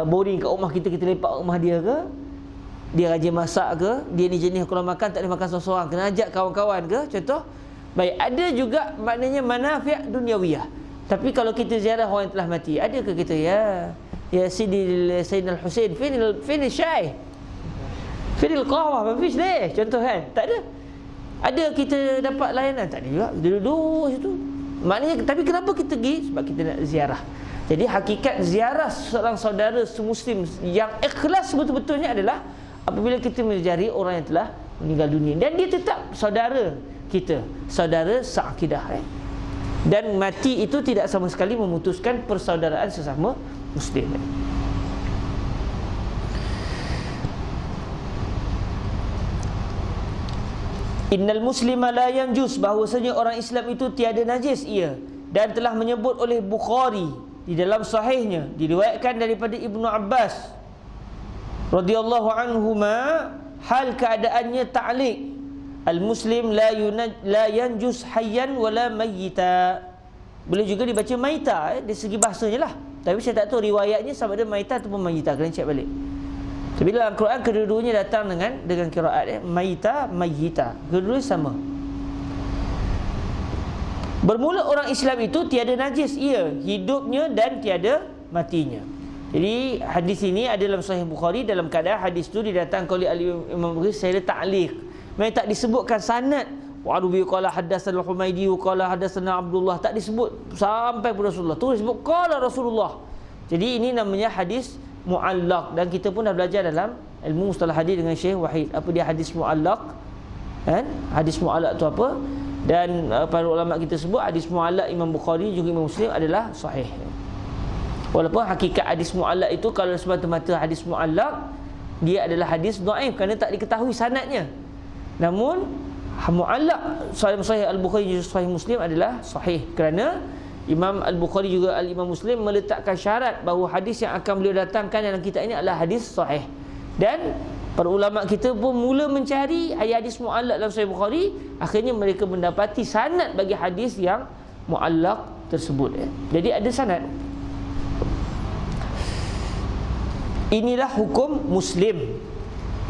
boring kat rumah kita lepak rumah dia ke, dia rajin masak ke, dia ni jenis kalau makan tak boleh makan seorang-seorang, kena ajak kawan-kawan ke, contoh. Baik, ada juga maknanya manafi' dunyawiyah. Tapi kalau kita ziarah orang yang telah mati, adakah kita ya Sidi Sayyidina Al-Husain fini syai, fini al-qahwah, mafish leh, contoh kan, tak ada. Ada kita dapat layanan, tak ada juga, duduk situ. Maknanya, tapi kenapa kita pergi? Sebab kita nak ziarah. Jadi hakikat ziarah seorang saudara semuslim yang ikhlas betul-betulnya adalah apabila kita menziarahi orang yang telah meninggal dunia, dan dia tetap saudara kita, saudara seakidah. Dan mati itu tidak sama sekali memutuskan persaudaraan sesama muslim. Innal muslima la yanjus, bahawasanya orang Islam itu tiada najis ia. Dan telah menyebut oleh Bukhari di dalam sahihnya, diriwayatkan daripada Ibnu Abbas radhiyallahu anhuma, hal keadaannya ta'liq, al muslim la yanjus hayyan wala mayyita. Boleh juga dibaca maita, dari segi bahasanya lah. Tapi saya tak tahu riwayatnya sama ada maita ataupun mayyita, kena cek balik. Tapi dalam Al-Quran kedua-duanya datang dengan qiraat maita, mayyita, kedua-duanya sama. Bermula orang Islam itu tiada najis ia, hidupnya dan tiada matinya. Jadi hadis ini ada dalam Sahih Bukhari, dalam keadaan hadis itu didatangkan oleh Imam Bukhari secara ta'liq. Memang tak disebutkan sanad. Wa Rubi qala hadatsana Al-Humaydi qala hadatsana Abdullah, tak disebut sampai kepada Rasulullah. Tu disebut qala Rasulullah. Jadi ini namanya hadis mu'allaq, dan kita pun dah belajar dalam ilmu mustalah hadis dengan Syekh Wahid apa dia hadis mu'allaq, kan? Hadis mu'allaq tu apa? Dan para ulama kita sebut hadis mu'allaq Imam Bukhari juga Imam Muslim adalah sahih. Walaupun hakikat hadis mu'allaq itu, kalau semata-mata hadis mu'allaq, dia adalah hadis dhaif kerana tak diketahui sanadnya. Namun mu'allaq sahih Al-Bukhari juga sahih Muslim adalah sahih, kerana Imam Al-Bukhari juga Al-Imam Muslim meletakkan syarat bahawa hadis yang akan beliau datangkan dalam kitab ini adalah hadis sahih. Dan para ulama kita pun mula mencari hadis mu'allaq dalam Sahih Bukhari, akhirnya mereka mendapati sanad bagi hadis yang mu'allaq tersebut. Jadi ada sanad. Inilah hukum muslim.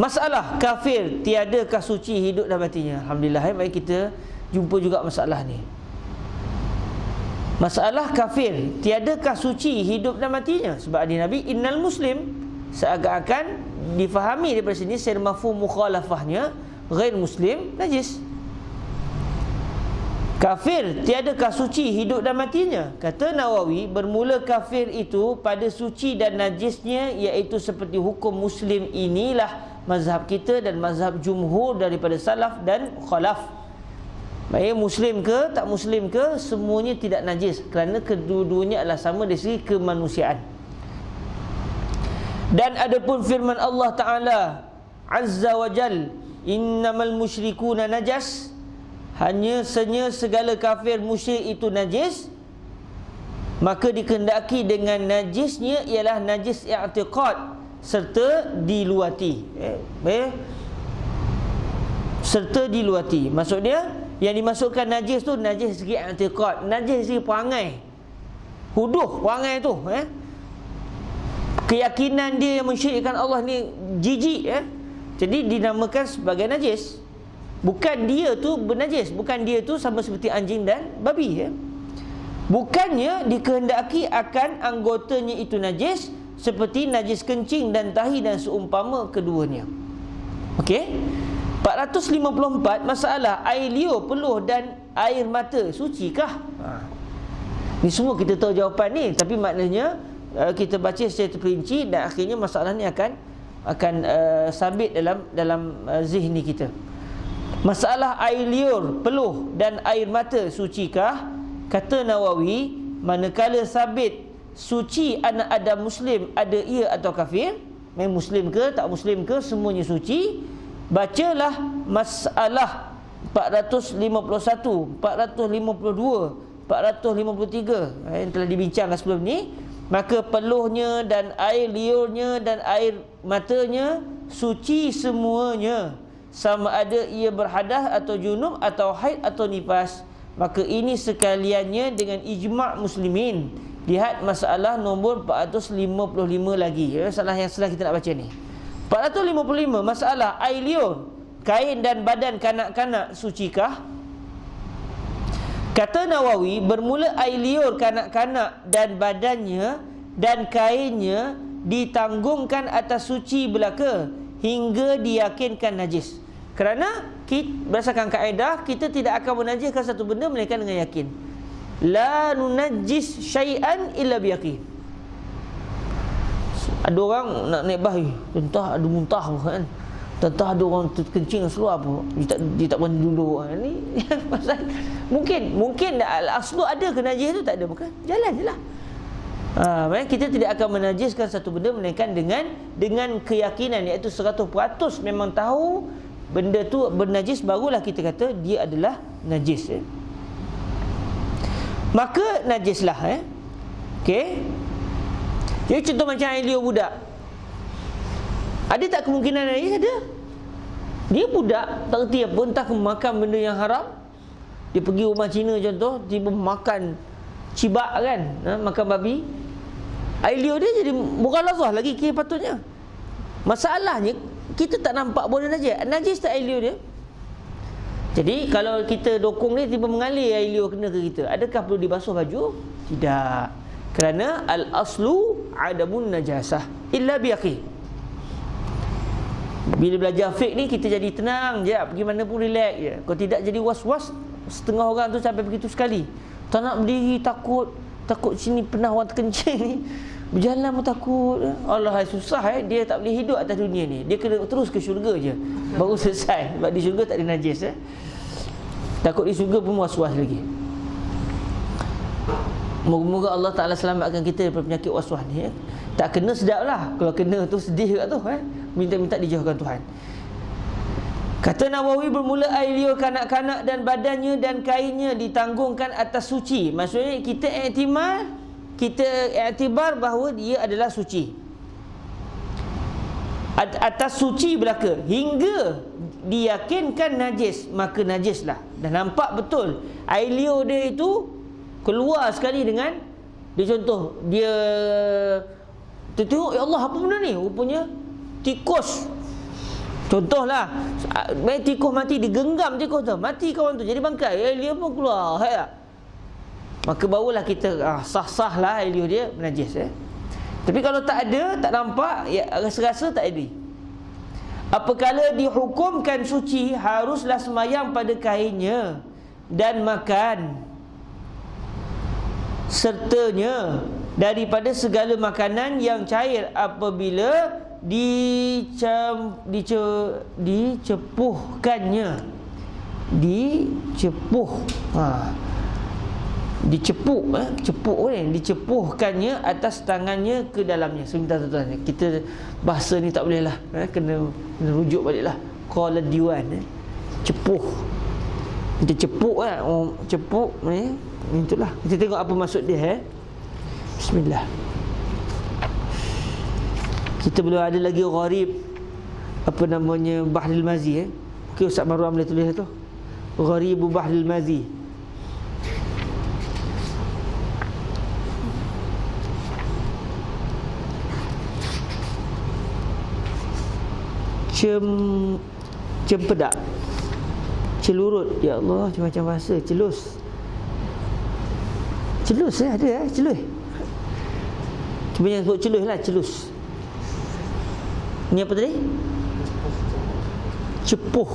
Masalah kafir tiadakah suci hidup dan matinya? Alhamdulillah, baik kita jumpa juga masalah ni. Masalah kafir tiadakah suci hidup dan matinya? Sebab hadis Nabi innal muslim, seakan-akan difahami daripada sini secara mafhum mukhalafahnya, ghair muslim najis. Kafir tiadakah suci hidup dan matinya? Kata Nawawi, bermula kafir itu pada suci dan najisnya, iaitu seperti hukum muslim inilah mazhab kita dan mazhab jumhur daripada salaf dan khalaf. Baik muslim ke tak muslim ke, semuanya tidak najis, kerana kedua-duanya adalah sama dari segi kemanusiaan. Dan adapun firman Allah Ta'ala Azza wa Jal, innamal musyrikuna najas, hanya segala kafir musyrik itu najis, maka dikehendaki dengan najisnya ialah najis i'tiqad serta diluati. Serta diluati. Maksudnya yang dimasukkan najis tu najis segi i'tiqad, najis segi perangai. Huduh perangai tu, keyakinan dia yang mensyirikkan Allah ni jijik, jadi dinamakan sebagai najis. Bukan dia tu bernajis, bukan dia tu sama seperti anjing dan babi, bukannya dikehendaki akan anggotanya itu najis seperti najis kencing dan tahi dan seumpama keduanya. Okey. 454, masalah air liur, peluh dan air mata sucikah? Ni semua kita tahu jawapan ni, tapi maknanya kita baca secara terperinci dan akhirnya masalah ni akan sabit dalam zihni kita. Masalah air liur, peluh dan air mata sucikah? Kata Nawawi, manakala sabit suci anak Adam muslim, ada ia atau kafir, main muslim ke tak muslim ke, semuanya suci. Bacalah masalah 451, 452, 453 yang telah dibincangkan sebelum ni. Maka peluhnya dan air liurnya dan air matanya suci semuanya, sama ada ia berhadas atau junub atau haid atau nifas. Maka ini sekaliannya dengan ijma' muslimin. Lihat masalah nombor 455 lagi, salah yang setelah kita nak baca ni. 455, masalah air liur, kain dan badan kanak-kanak sucikah? Kata Nawawi, bermula air liur kanak-kanak dan badannya dan kainnya ditanggungkan atas suci belaka hingga diyakinkan najis. Kerana berdasarkan kaedah, kita tidak akan menajiskan satu benda melainkan dengan yakin. La nunajjis syai'an illa biyaqin. Ada orang nak naik bahi, entah ada muntah kan, entah ada orang kencing seluar apa, dia tak berani dulu. Ni pasal mungkin aslu ada ke najis tu, tak ada, bukan jalan je lah. Kita tidak akan menajiskan satu benda melainkan dengan keyakinan, iaitu 100% memang tahu benda tu bernajis, barulah kita kata dia adalah najis. Maka najislah. Okey. Jadi contoh macam air liur budak, ada tak kemungkinan najis? Ada. Dia budak, tak erti apa, entah makan benda yang haram. Dia pergi rumah Cina contoh, tiba makan cibak kan, makan babi, air liur dia jadi mughalazah lagi kira patutnya. Masalahnya kita tak nampak boleh najis tak air liur dia. Jadi kalau kita dokong ni tiba mengalir air liur kena ke kita, adakah perlu dibasuh baju? Tidak. Kerana al-aslu adamun najasah illa biyaqin. Bila belajar fiqh ni kita jadi tenang je, pergi mana pun relax je. Kalau tidak jadi was-was. Setengah orang tu sampai begitu sekali, tak nak berdiri, takut sini pernah orang terkencing ni, berjalan pun takut. Allah, susah dia tak boleh hidup atas dunia ni. Dia kena terus ke syurga je baru selesai. Sebab di syurga tak ada najis. Takut di syurga pun was-was lagi. Moga-moga Allah Ta'ala selamatkan kita daripada penyakit was-was ni. Tak kena sedap lah. Kalau kena tu sedih kat tu. Minta-minta dijauhkan Tuhan. Kata Nawawi, bermula air liur kanak-kanak dan badannya dan kainnya ditanggungkan atas suci. Maksudnya kita iktibar bahawa dia adalah suci, atas suci belaka hingga diyakinkan najis, maka najislah. Dan nampak betul air liur dia itu keluar sekali dengan dia, contoh dia tengok, ya Allah apa benda ni, rupanya tikus. Contohlah, tikus mati, digenggam tikus tu, mati kawan tu, jadi bangkai, air liur pun keluar, maka barulah kita sah-sahlah air liur dia najis. Tapi kalau tak ada, tak nampak, ya, rasa-rasa tak ada. Apakala dihukumkan suci, haruslah semayang pada kainnya dan makan sertanya daripada segala makanan yang cair apabila dicepuhkannya. dicepuhkannya atas tangannya ke dalamnya. Sebentar tuan-tuan, kita bahasa ni tak boleh lah, kena rujuk balik lah. Qala diwan, cepuh, kita cepuk lah, cepuk ni, itulah. Kita tengok apa maksud dia. Bismillah. Kita belum ada lagi gharib, apa namanya, Bahrul Mazi. Okey, Ustaz Marwan boleh tulis tu, Gharibu Bahrul Mazi. Cempedak, celurut, ya Allah, macam-macam bahasa. Celus ada celus. Cuma yang sebut celus lah, celus. Ni apa tadi? Cepuh.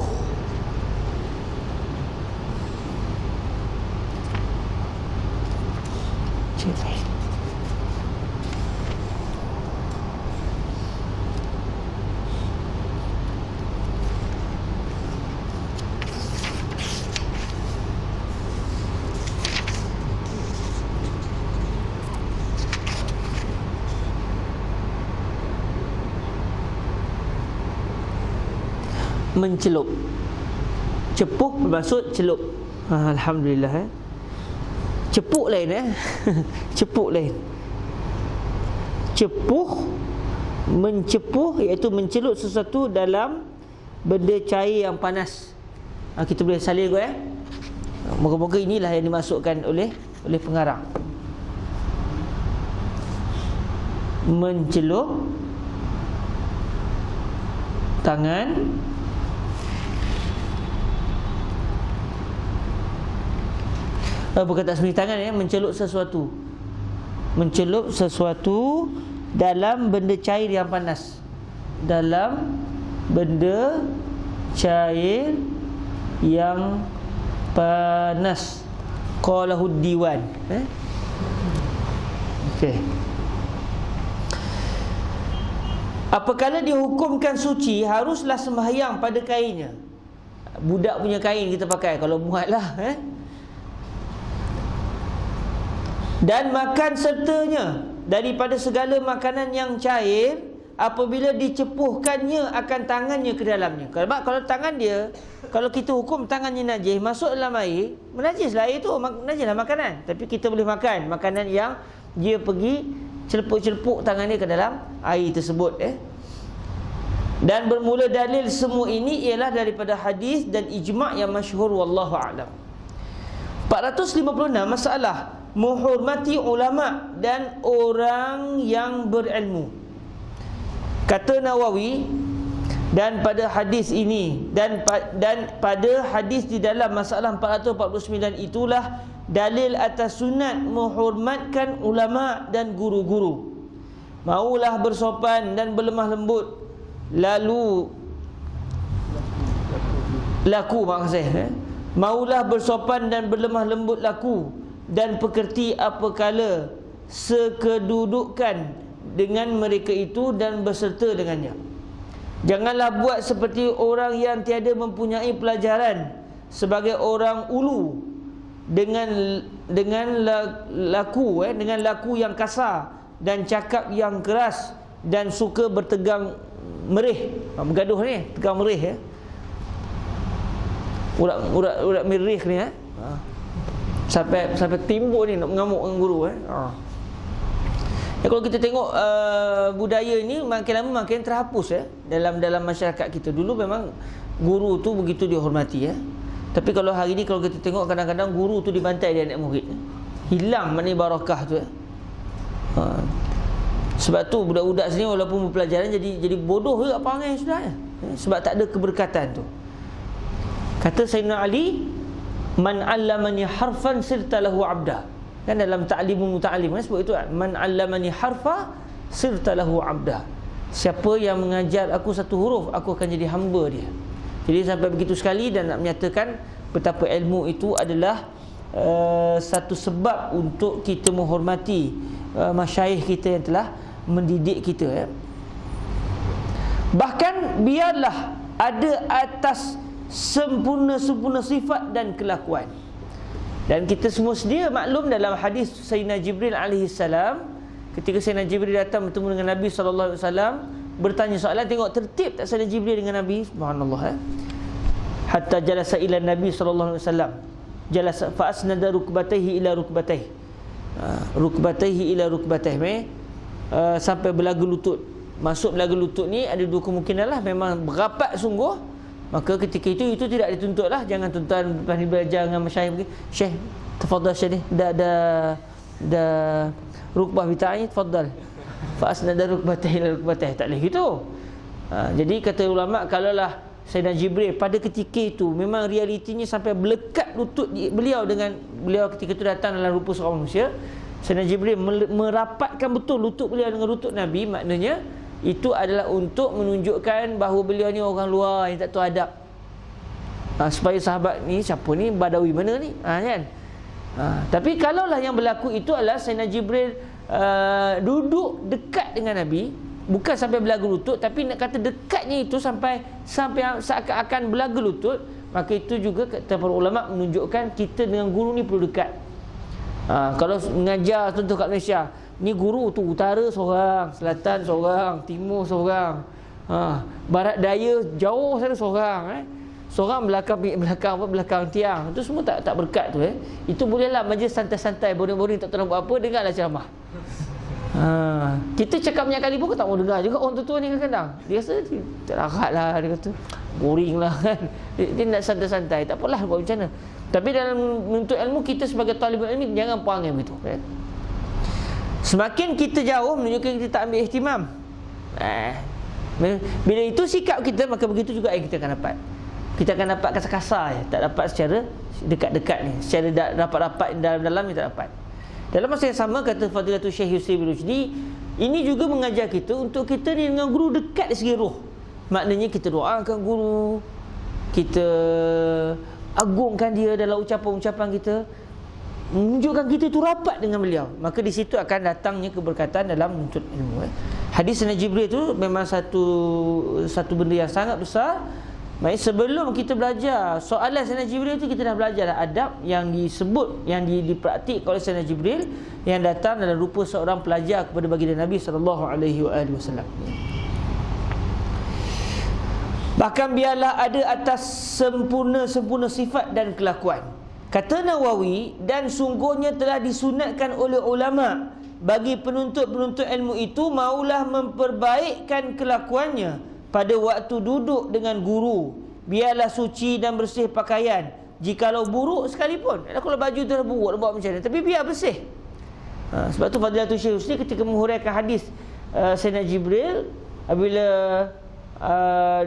Mencelup. Cepuh bermaksud celup. Alhamdulillah. Cepuk lain cepuk lain. Cepuh, mencepuh iaitu mencelup sesuatu dalam benda cair yang panas. Kita boleh salin kot. Moga-moga inilah yang dimasukkan oleh pengarang. Mencelup tangan bukan tak semedi tangan, mencelup sesuatu. Mencelup sesuatu dalam benda cair yang panas. Dalam benda cair yang panas. Qalahu diwan. Okey. Apakala dihukumkan suci, haruslah sembahyang pada kainnya. Budak punya kain kita pakai, kalau muatlah dan makan sertanya daripada segala makanan yang cair apabila dicepuhkannya akan tangannya ke dalamnya. Kalau tangan dia, kalau kita hukum tangannya najis, masuk dalam air, menajislah air tu, najislah makanan. Tapi kita boleh makan makanan yang dia pergi celepuk-celepuk tangan dia ke dalam air tersebut. Dan bermula dalil semua ini ialah daripada hadis dan ijma' yang masyhur, wallahu a'lam. 456 masalah menghormati ulama dan orang yang berilmu. Kata Nawawi, dan pada hadis ini dan pada hadis di dalam masalah 449 itulah dalil atas sunat menghormatkan ulama dan guru-guru. Maulah bersopan dan berlemah lembut, maulah bersopan dan berlemah lembut laku dan pekerti apakala sekedudukan dengan mereka itu dan berserta dengannya. Janganlah buat seperti orang yang tiada mempunyai pelajaran sebagai orang ulu dengan laku yang kasar dan cakap yang keras dan suka bertegang merih. Bergaduh ni, tegang merih urat merih ni sampai timbul ni nak mengamuk dengan guru kalau kita tengok budaya ini makin lama makin terhapus dalam masyarakat kita. Dulu memang guru tu begitu dihormati tapi kalau hari ni kalau kita tengok kadang-kadang guru tu dibantai dia anak murid. Hilang mana barakah tu sebab tu budak-budak sini walaupun berpelajaran jadi bodoh juga perangai sudah sebab tak ada keberkatan tu. Kata Sayyidina Ali, man 'allamani harfan sirta lahu 'abda. Kan dalam ta'limul muta'allim sebut itu, man 'allamani harfa sirta lahu 'abda. Siapa yang mengajar aku satu huruf, aku akan jadi hamba dia. Jadi sampai begitu sekali, dan nak menyatakan betapa ilmu itu adalah satu sebab untuk kita menghormati masyayikh kita yang telah mendidik kita Bahkan biarlah ada atas sempurna sifat dan kelakuan. Dan kita semua sedia maklum dalam hadis Sayyidina Jibril alaihi salam, ketika Sayyidina Jibril datang bertemu dengan Nabi sallallahu alaihi wasallam, bertanya soalan, tengok tertib tak Sayyidina Jibril dengan Nabi, subhanallah. Hatta jalasa ila Nabi sallallahu alaihi wasallam, jalasa fa asnada rukbatayhi ila rukbatayhi, rukbatayhi ila rukbatayhi, sampai belaga lutut. Masuk belaga lutut ni ada dua kemungkinan lah, memang berapat sungguh, maka ketika itu tidak dituntut lah. Jangan tuan-tuan lepas ni belajar dengan masyayikh pergi, Syekh tafadhal Syekh ni dah rukbah bita'i, tafadhal fa asnada rukbatayhi ila rukbatayhi, tak boleh gitu. Jadi kata ulama, kalaulah Sayyidina Jibril pada ketika itu memang realitinya sampai melekat lutut beliau dengan beliau ketika itu datang dalam rupa seorang manusia, Sayyidina Jibril merapatkan betul lutut beliau dengan lutut Nabi, maknanya itu adalah untuk menunjukkan bahawa beliau ni orang luar yang tak tahu adab. Supaya sahabat ni, siapa ni, Badawi mana ni, kan? Tapi kalaulah yang berlaku itu adalah Sayyidina Jibril duduk dekat dengan Nabi, bukan sampai belaga lutut, tapi nak kata dekatnya itu sampai seakan-akan belaga lutut, maka itu juga kata para ulama menunjukkan kita dengan guru ni perlu dekat. Kalau mengajar contoh kat Malaysia, ni guru tu utara seorang, selatan seorang, timur seorang, barat daya jauh sana seorang, seorang belakang tiang, itu semua tak berkat tu. Itu bolehlah majlis santai-santai, boring-boring tak tahu nak buat apa, dengarlah ceramah. Kita cakap banyak kali pun kau tak mau dengar juga orang tua ni kadang-kadang. Dia rasa tak larat lah, dia kata boring lah kan. Dia nak santai-santai, tak apalah buat macam mana. Tapi dalam menuntut ilmu, kita sebagai talibul ilmi jangan perangai begitu, kan? Semakin kita jauh menunjukkan kita tak ambil ihtimam. Bila itu sikap kita, maka begitu juga yang kita akan dapat. Kita akan dapat kasar-kasar je, tak dapat secara dekat-dekat ni. Secara rapat-rapat dalam-dalam ni tak dapat. Dalam masa yang sama, kata Fadilatul Syekh Yusri bin Rujdi, ini juga mengajar kita untuk kita ni dengan guru dekat dari segi roh. Maknanya kita doakan guru, kita agungkan dia dalam ucapan-ucapan kita, menunjukkan kita itu rapat dengan beliau. Maka di situ akan datangnya keberkatan dalam menuntut ilmu. Hadis Sayyidina Jibril itu memang satu benda yang sangat besar. Baik, sebelum kita belajar soalan Sayyidina Jibril itu, kita dah belajar adab yang disebut, yang dipraktik oleh Sayyidina Jibril yang datang dalam rupa seorang pelajar kepada baginda Nabi sallallahu alaihi wasallam. Bahkan biarlah ada atas sempurna sifat dan kelakuan. Kata Nawawi, dan sungguhnya telah disunatkan oleh ulama bagi penuntut-penuntut ilmu itu maulah memperbaikkan kelakuannya pada waktu duduk dengan guru. Biarlah suci dan bersih pakaian, jikalau buruk sekalipun. Kalau baju tu dah buruk, buat macam mana, tapi biar bersih. Sebab tu Fadilatul Syekh Husni ketika menghuraikan hadis Sayyidina Jibril apabila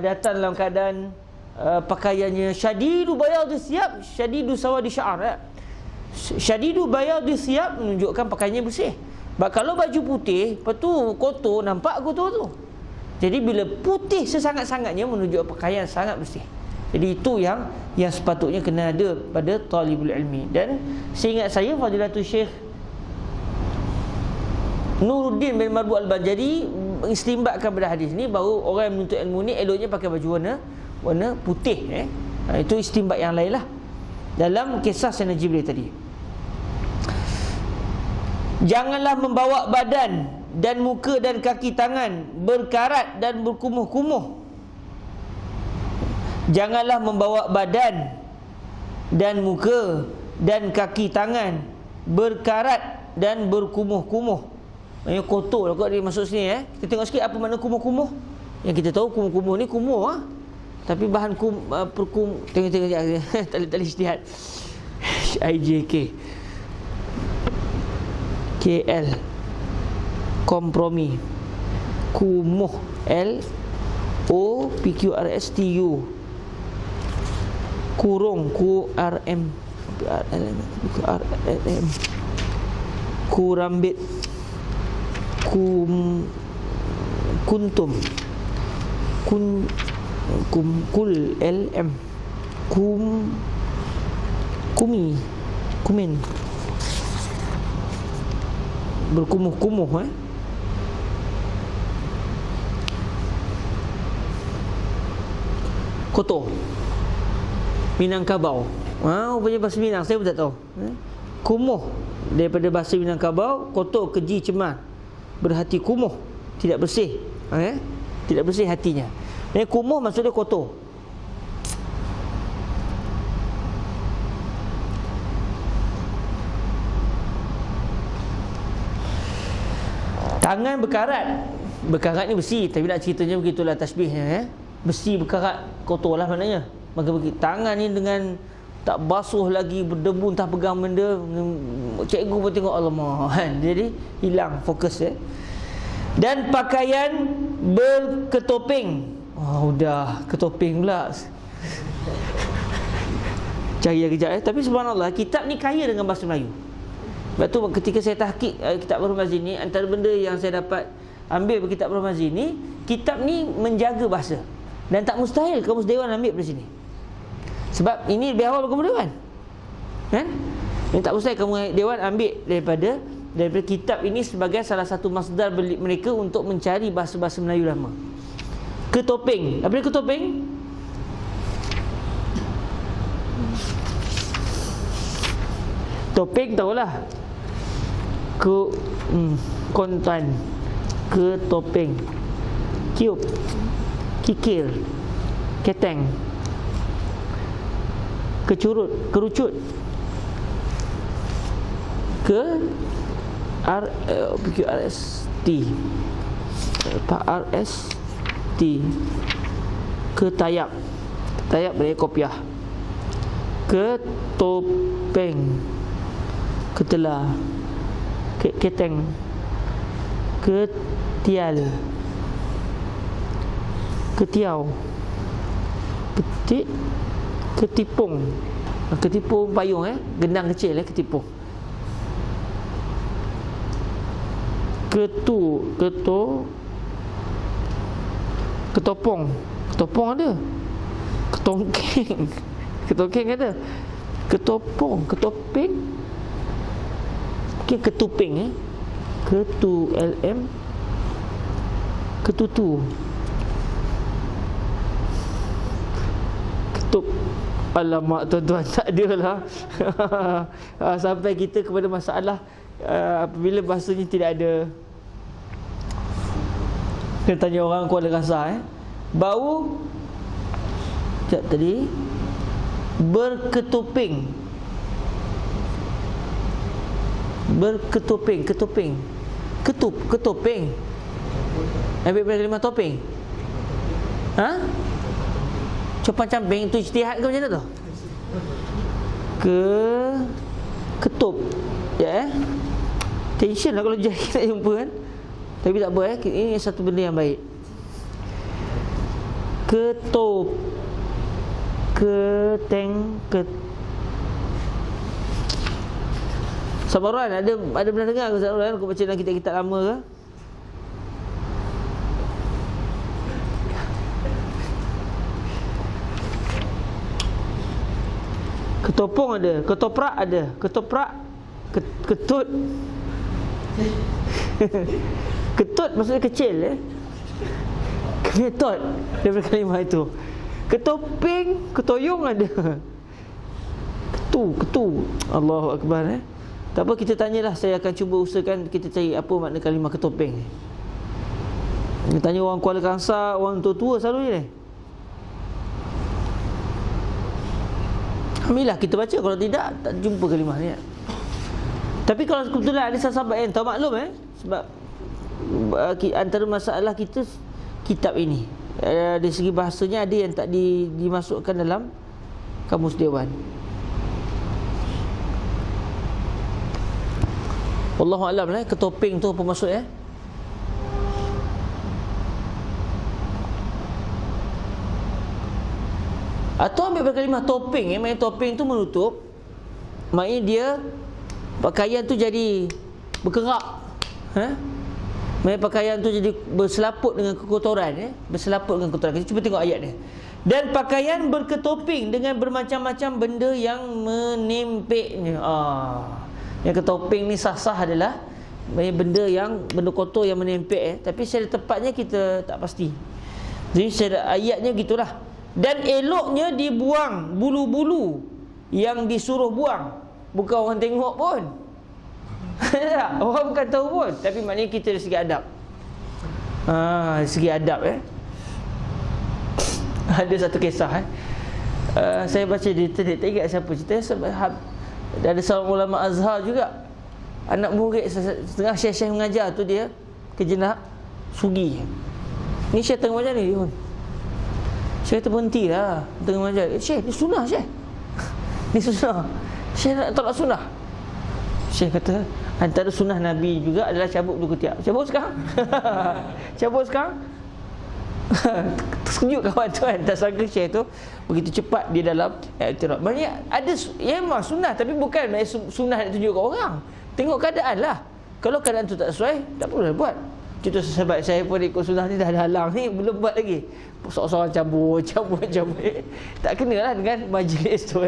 datang dalam keadaan pakaiannya syadidu bayadu siyab, syadidu sawadi sya'ar. Syadidu bayadu siyab menunjukkan pakaiannya bersih. Kalau baju putih, lepas tu kotor, nampak kotor tu. Jadi bila putih sesangat-sangatnya menunjukkan pakaian sangat bersih. Jadi itu yang sepatutnya kena ada pada talibul ilmi. Dan seingat saya Fadilatul Syekh Nuruddin bin Marbu Al-Banjari istimbatkan pada hadis ni bahawa orang yang menuntut ilmu ni eloknya pakai baju warna putih. Itu istimbat yang lain lah dalam kisah Sayyidina Jibril tadi. Janganlah membawa badan dan muka dan kaki tangan berkarat dan berkumuh-kumuh. Janganlah membawa badan dan muka dan kaki tangan berkarat dan berkumuh-kumuh. Maksudnya kotor lah kot dia masuk sini. Kita tengok sikit apa makna kumuh-kumuh. Yang kita tahu kumuh-kumuh ni kumuh tapi bahan tengok tali ijtihad IJK KL kompromi kumuh LOPQRSTU kurung QRM kurambit kuntum kul LM kumin berkumuh-kumuh kotor Minangkabau. Rupanya bahasa Minang, saya pun tak tahu. Kumuh daripada bahasa Minangkabau, kotor, keji, cemar, berhati kumuh, tidak bersih. Tidak bersih hatinya. Kumuh maksudnya kotor. Tangan berkarat. Berkarat ni besi, tapi nak ceritanya begitulah tasbihnya. Besi berkarat, kotor lah maknanya. Maka tangan ni dengan tak basuh lagi, berdebu, entah pegang benda, cikgu pun tengok, alamak, kan? Jadi hilang fokus. Dan pakaian berketopeng. Dah ketopeng pula. Cari kejap. Tapi subhanallah, kitab ni kaya dengan bahasa Melayu. Sebab tu ketika saya tahqiq kitab Ar-Ramazi ni, antara benda yang saya dapat ambil dari kitab Ar-Ramazi ni, kitab ni menjaga bahasa. Dan tak mustahil Kamus Dewan ambil dari sini. Sebab ini lebih awal Kamus Dewan, kan? Ini tak mustahil Kamus Dewan ambil daripada kitab ini sebagai salah satu masdar mereka untuk mencari bahasa-bahasa Melayu lama. Ketopeng. Apa dia ketopeng? Topeng tahulah. Kontan. Ketopeng. Kiup. Kikir. Keteng. Kecurut. Kerucut. RST. RST. Ketayap. Ketayap dari kopiah. Ketopeng. Ketela. Keteng. Ketial. Ketiau. Ketipung. Ketipung payung, gendang kecil, ketipung. Ketopong. Ketopong ada. Ketongkeng. Ketongkeng ada. Ketopong. Ketopeng. Mungkin ketuping, LM. Ketutu. Ketup. Alamak tuan-tuan, tak ada lah. Sampai kita kepada masalah apabila bahasanya tidak ada. Kena tanya orang Kuala Kasar. Bau. Sekejap tadi. Berketuping. Berketopeng. Ketopeng. Ketopeng. Ambil kalimah topeng. Copan camping tu ijtihad ke macam mana tu? Ketup. Tension lah kalau jahil tak jumpa, kan. Tapi tak apa, ini satu benda yang baik. Ketop. Keteng. Sabaran, ada pernah dengar ke Sabaran? Aku baca dalam kitab-kitab lama ke? Ketopong ada, ketoprak ada, ketoprak, ketut. Ketut maksudnya kecil, Ketot daripada kalimah itu. Ketopeng, ketoyong ada. Ketu. Allahu Akbar, Tak apa, kita tanyalah. Saya akan cuba usahakan kita cari apa makna kalimah ketopeng. Kita tanya orang Kuala Kangsar, orang tua-tua selalunya ni. Alhamdulillah kita baca. Kalau tidak, tak jumpa kalimah ni. Tapi kalau kebetulan ada sahabat yang tahu maklum, sebab antara masalah kita kitab ini, dari segi bahasanya ada yang tak dimasukkan dalam Kamus Dewan. Wallahu a'lam lah. Ketopeng tu apa maksudnya? Atau ambil kalimah topeng, maknanya topeng tu menutup. Maknanya dia pakaian tu jadi berkerak. Maknanya pakaian tu jadi berselaput dengan kekotoran, berselaput dengan kotoran. Kita cuba tengok ayat ni. Dan pakaian berketopeng dengan bermacam-macam benda yang menempeknya. Yang ketopeng ni sah-sah adalah benda kotor yang menempel, tapi secara tepatnya kita tak pasti. Jadi secara ayatnya gitulah. Dan eloknya dibuang bulu-bulu yang disuruh buang. Bukan orang tengok pun. Orang bukan tahu pun, tapi maknanya kita dari segi adab. Dari segi adab Ada satu kisah saya baca di internet, tak ingat siapa cerita. Ada seorang ulama Azhar juga, anak murid setengah syekh mengajar tu, dia kerja nak sugi. Ni syekh tengah macam ni pun. Syekh kata berhenti lah tengah mengajar. Syekh, ni sunnah Syekh. Ni sunnah. Syekh nak tolak sunnah. Syekh kata antara sunnah Nabi juga adalah cabut bulu ketiak. Cabut sekarang. Cabut sekarang. Terkejut kawan tu kan. Tak sangka Syekh tu begitu cepat dia dalam iktiraf. Maksudnya ada, ya memang sunnah, tapi bukan sunnah nak tunjuk kat orang. Tengok keadaan lah. Kalau keadaan tu tak sesuai, tak perlu buat. Contoh sahabat saya pun ikut sunnah ni, dah ada halang ni, belum buat lagi. Seorang-seorang cabut. Tak kena lah dengan majlis tu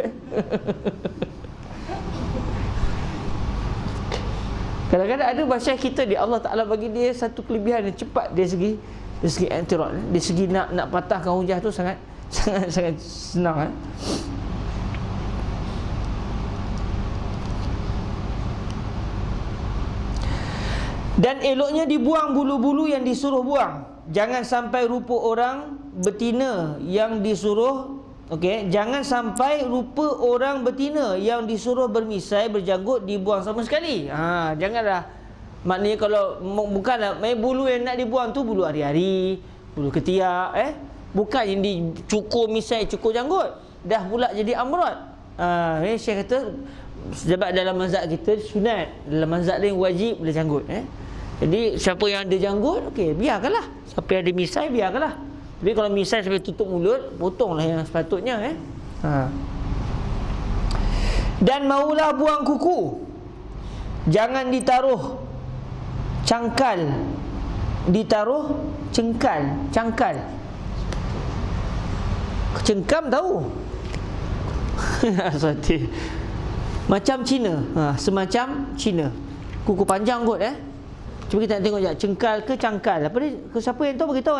Kadang-kadang ada masyayikh kita, Allah Ta'ala bagi dia satu kelebihan yang cepat dari segi iktiraf. Dari segi nak patahkan hujah tu sangat senang Dan eloknya dibuang bulu-bulu yang disuruh buang. Jangan sampai rupa orang betina yang disuruh, jangan sampai rupa orang betina yang disuruh bermisai, berjanggut dibuang sama sekali. Janganlah. Maknanya kalau bukanlah bulu yang nak dibuang tu bulu hari-hari, bulu ketiak, bukan yang dicukur misai, cukur janggut. Dah pula jadi amrat. Syekh kata sebab dalam mazhab kita sunat, dalam mazhab lain wajib boleh janggut. Jadi siapa yang ada janggut, biarkanlah. Siapa yang ada misai, biarkanlah. Tapi kalau misai sampai tutup mulut, potonglah yang sepatutnya. Dan maulah buang kuku. Jangan ditaruh cangkal. Ditaruh cangkal. Cengkam tahu. Macam Cina. Semacam Cina. Kuku panjang kot Cuba kita nak tengok sekejap. Cengkal ke cangkal? Apa ni? Siapa yang tahu beritahu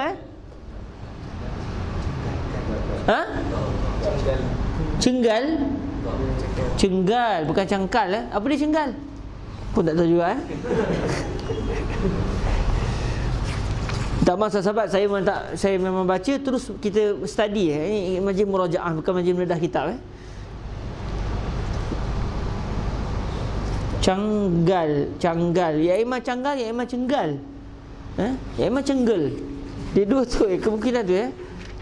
Cenggal. Bukan cangkal Apa dia cenggal? Pun tak tahu juga Tak masalah sahabat, saya memang baca terus kita study Ini majlis murajaah, bukan majlis meledah kitab Canggal. Ya imam canggal, ya imam cenggal. Ya imam cenggel. Dia dua tu kemungkinan tu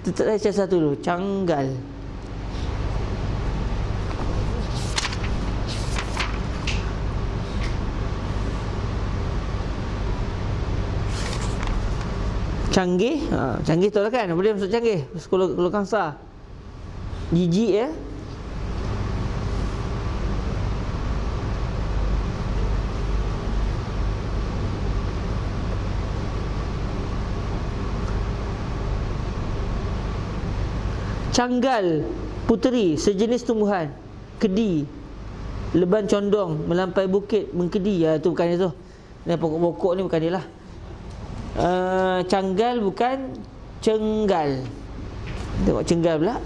Tetap saya cari satu dulu. Canggal. Canggih. Canggih tu lah kan. Boleh masuk canggih. Sekolah Kangsa. Jijik Canggal, puteri, sejenis tumbuhan. Kedi, leban condong, melampai bukit, mengkedi. Tu bukan itu. Pokok-pokok ni bukan dia lah. Canggal bukan cenggal. Tengok cenggal pula.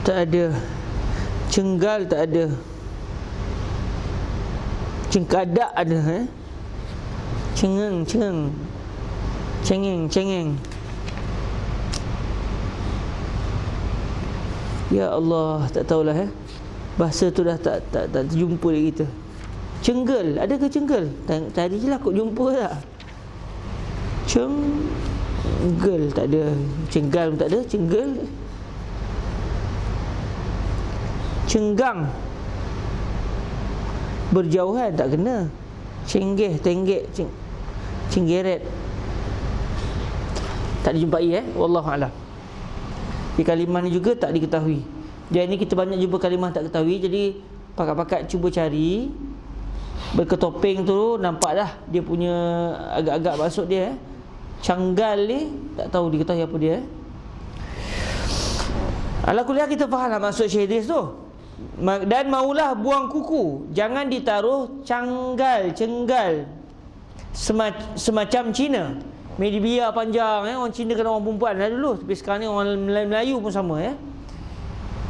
Tak ada. Cenggal tak ada. Cengkadak ada Cengeng. Cengeng. Ya Allah, tak tahulah bahasa tu dah tak terjumpa lagi kita. Cenggel, ada ke cenggel? Tadi je lah kau jumpa tak? Cenggel tak ada. Cenggal pun tak ada. Cenggel. Cenggang, berjauhan tak kena. Cenggeh, tenggek, cenggeret tak dijumpai Wallahualam. Di kalimah ni juga tak diketahui. Dia ni kita banyak jumpa kalimah tak ketahui. Jadi pakat-pakat cuba cari. Berketopeng tu nampak dah dia punya agak-agak maksud dia. Canggal ni tak tahu diketahui apa dia. Ala kuliah kita faham lah maksud Syekh Idris tu. Dan maulah buang kuku, jangan ditaruh canggal, cenggal semacam Cina. Media panjang orang Cina kan orang perempuan dah dulu, tapi sekarang ni orang Melayu pun sama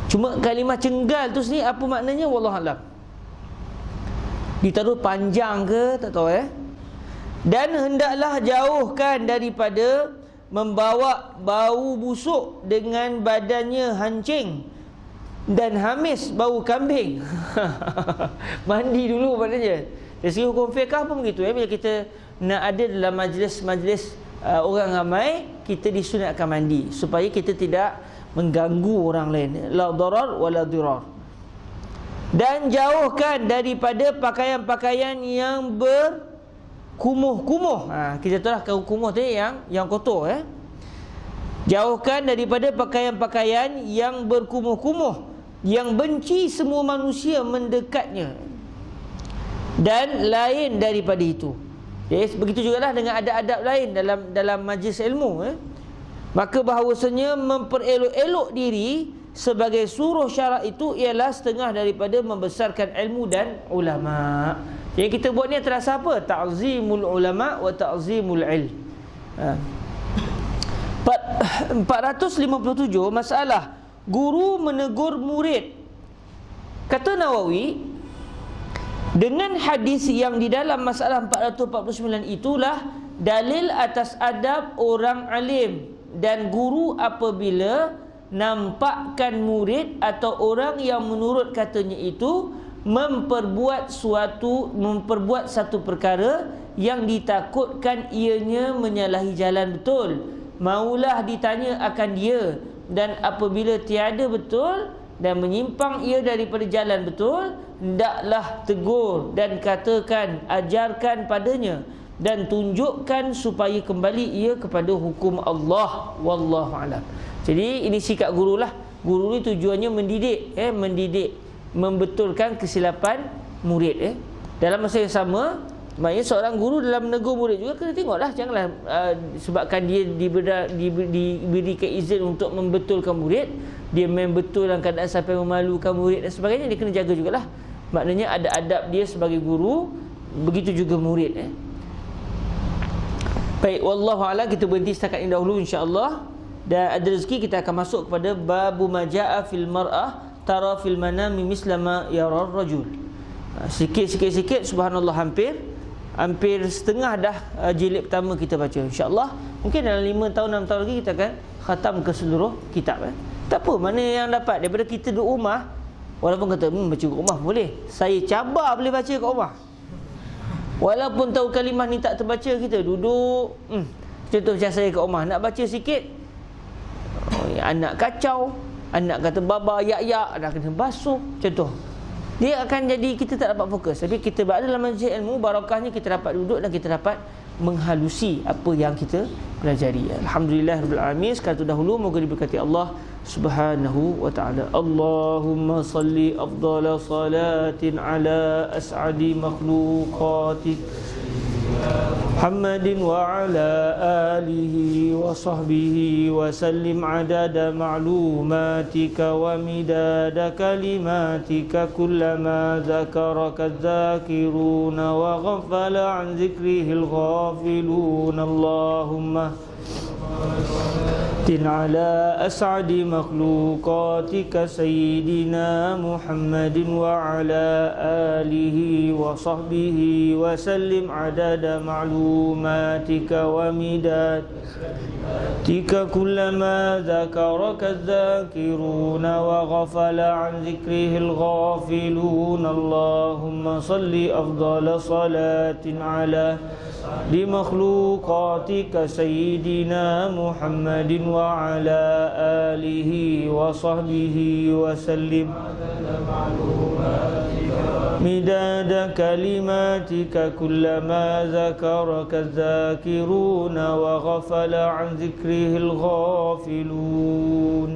Cuma kalimah cenggal tu sendiri apa maknanya wallahualam. Ditaruh panjang ke tak tahu Dan hendaklah jauhkan daripada membawa bau busuk dengan badannya hancing dan hamis bau kambing. Mandi dulu maknanya. Dari segi hukum fiqh pun begitu bila kita nak ada dalam majlis-majlis orang ramai, kita disunatkan mandi supaya kita tidak mengganggu orang lain. La darar wala dirar. Dan jauhkan daripada pakaian-pakaian yang berkumuh-kumuh. Kita tahu lah kumuh tu yang kotor Jauhkan daripada pakaian-pakaian yang berkumuh-kumuh, yang benci semua manusia mendekatnya, dan lain daripada itu. Begitu jugalah dengan adab-adab lain dalam majlis ilmu Maka bahawasanya memperelok-elok diri sebagai suruh syarak itu ialah setengah daripada membesarkan ilmu dan ulama. Yang kita buat ni terasa apa? Ta'zimul ulama wa ta'zimul ilm. 457 masalah guru menegur murid. Kata Nawawi, dengan hadis yang di dalam masalah 449 itulah dalil atas adab orang alim dan guru apabila nampakkan murid atau orang yang menurut katanya itu memperbuat satu perkara yang ditakutkan ianya menyalahi jalan betul, maulah ditanya akan dia, dan apabila tiada betul dan menyimpang ia daripada jalan betul, hendaklah tegur dan katakan, ajarkan padanya dan tunjukkan supaya kembali ia kepada hukum Allah. Wallahu a'lam. Jadi ini sikap guru lah. Guru ni tujuannya mendidik, membetulkan kesilapan murid. Dalam masa yang sama, maknanya seorang guru dalam menegur murid juga kena tengoklah, janganlah sebabkan dia diberikan izin untuk membetulkan murid, dia main betul dalam keadaan sampai memalukan murid dan sebagainya. Dia kena jaga jugalah. Maknanya ada adab dia sebagai guru, begitu juga murid. Baik, wallahu a'lam. Kita berhenti setakat ini dahulu insya-Allah. Dan ada rezeki kita akan masuk kepada babu majaa fil mar'ah tara fil manami misla ma yara rajul. Sikit-sikit subhanallah hampir setengah dah jilid pertama kita baca insya-Allah. Mungkin dalam 5 tahun 6 tahun lagi kita akan khatam ke seluruh kitab. Tak apa, mana yang dapat daripada kita duduk rumah, walaupun kata baca kat rumah boleh, saya cabar boleh baca kat rumah. Walaupun tahu kalimah ni tak terbaca, kita duduk contoh macam saya kat rumah nak baca sikit, anak kacau, anak kata baba yak-yak, dah kena basuh, contoh. Dia akan jadi kita tak dapat fokus. Tapi kita berada dalam majlis ilmu, barakahnya kita dapat duduk dan kita dapat menghalusi apa yang kita pelajari. Alhamdulillah rabbil alamin. Sekali itu dahulu, moga diberkati Allah Subhanahu wa ta'ala. Allahumma salli afdala salatin ala as'adi makhluqatik Muhammadin wa ala alihi wa sahbihi wa sallim adada ma'lumatika wa midada kalimatika kullama zakaraka dzakiruna wa ghafala an zikrihil ghafilun. Allahumma على أسعد مخلوقاتك سيدنا محمد وعلى آله وصحبه وسلم عدد معلوماتك ومدادك كلما ذكرك الذاكرون وغفل عن ذكره الغافلون. اللهم صل أفضل صلاة على لمخلوقاتك سيدنا محمد وعلى آله وصحبه وسلم مداد كلماتك كلما ذكرك الذاكرون وغفل عن ذكره الغافلون.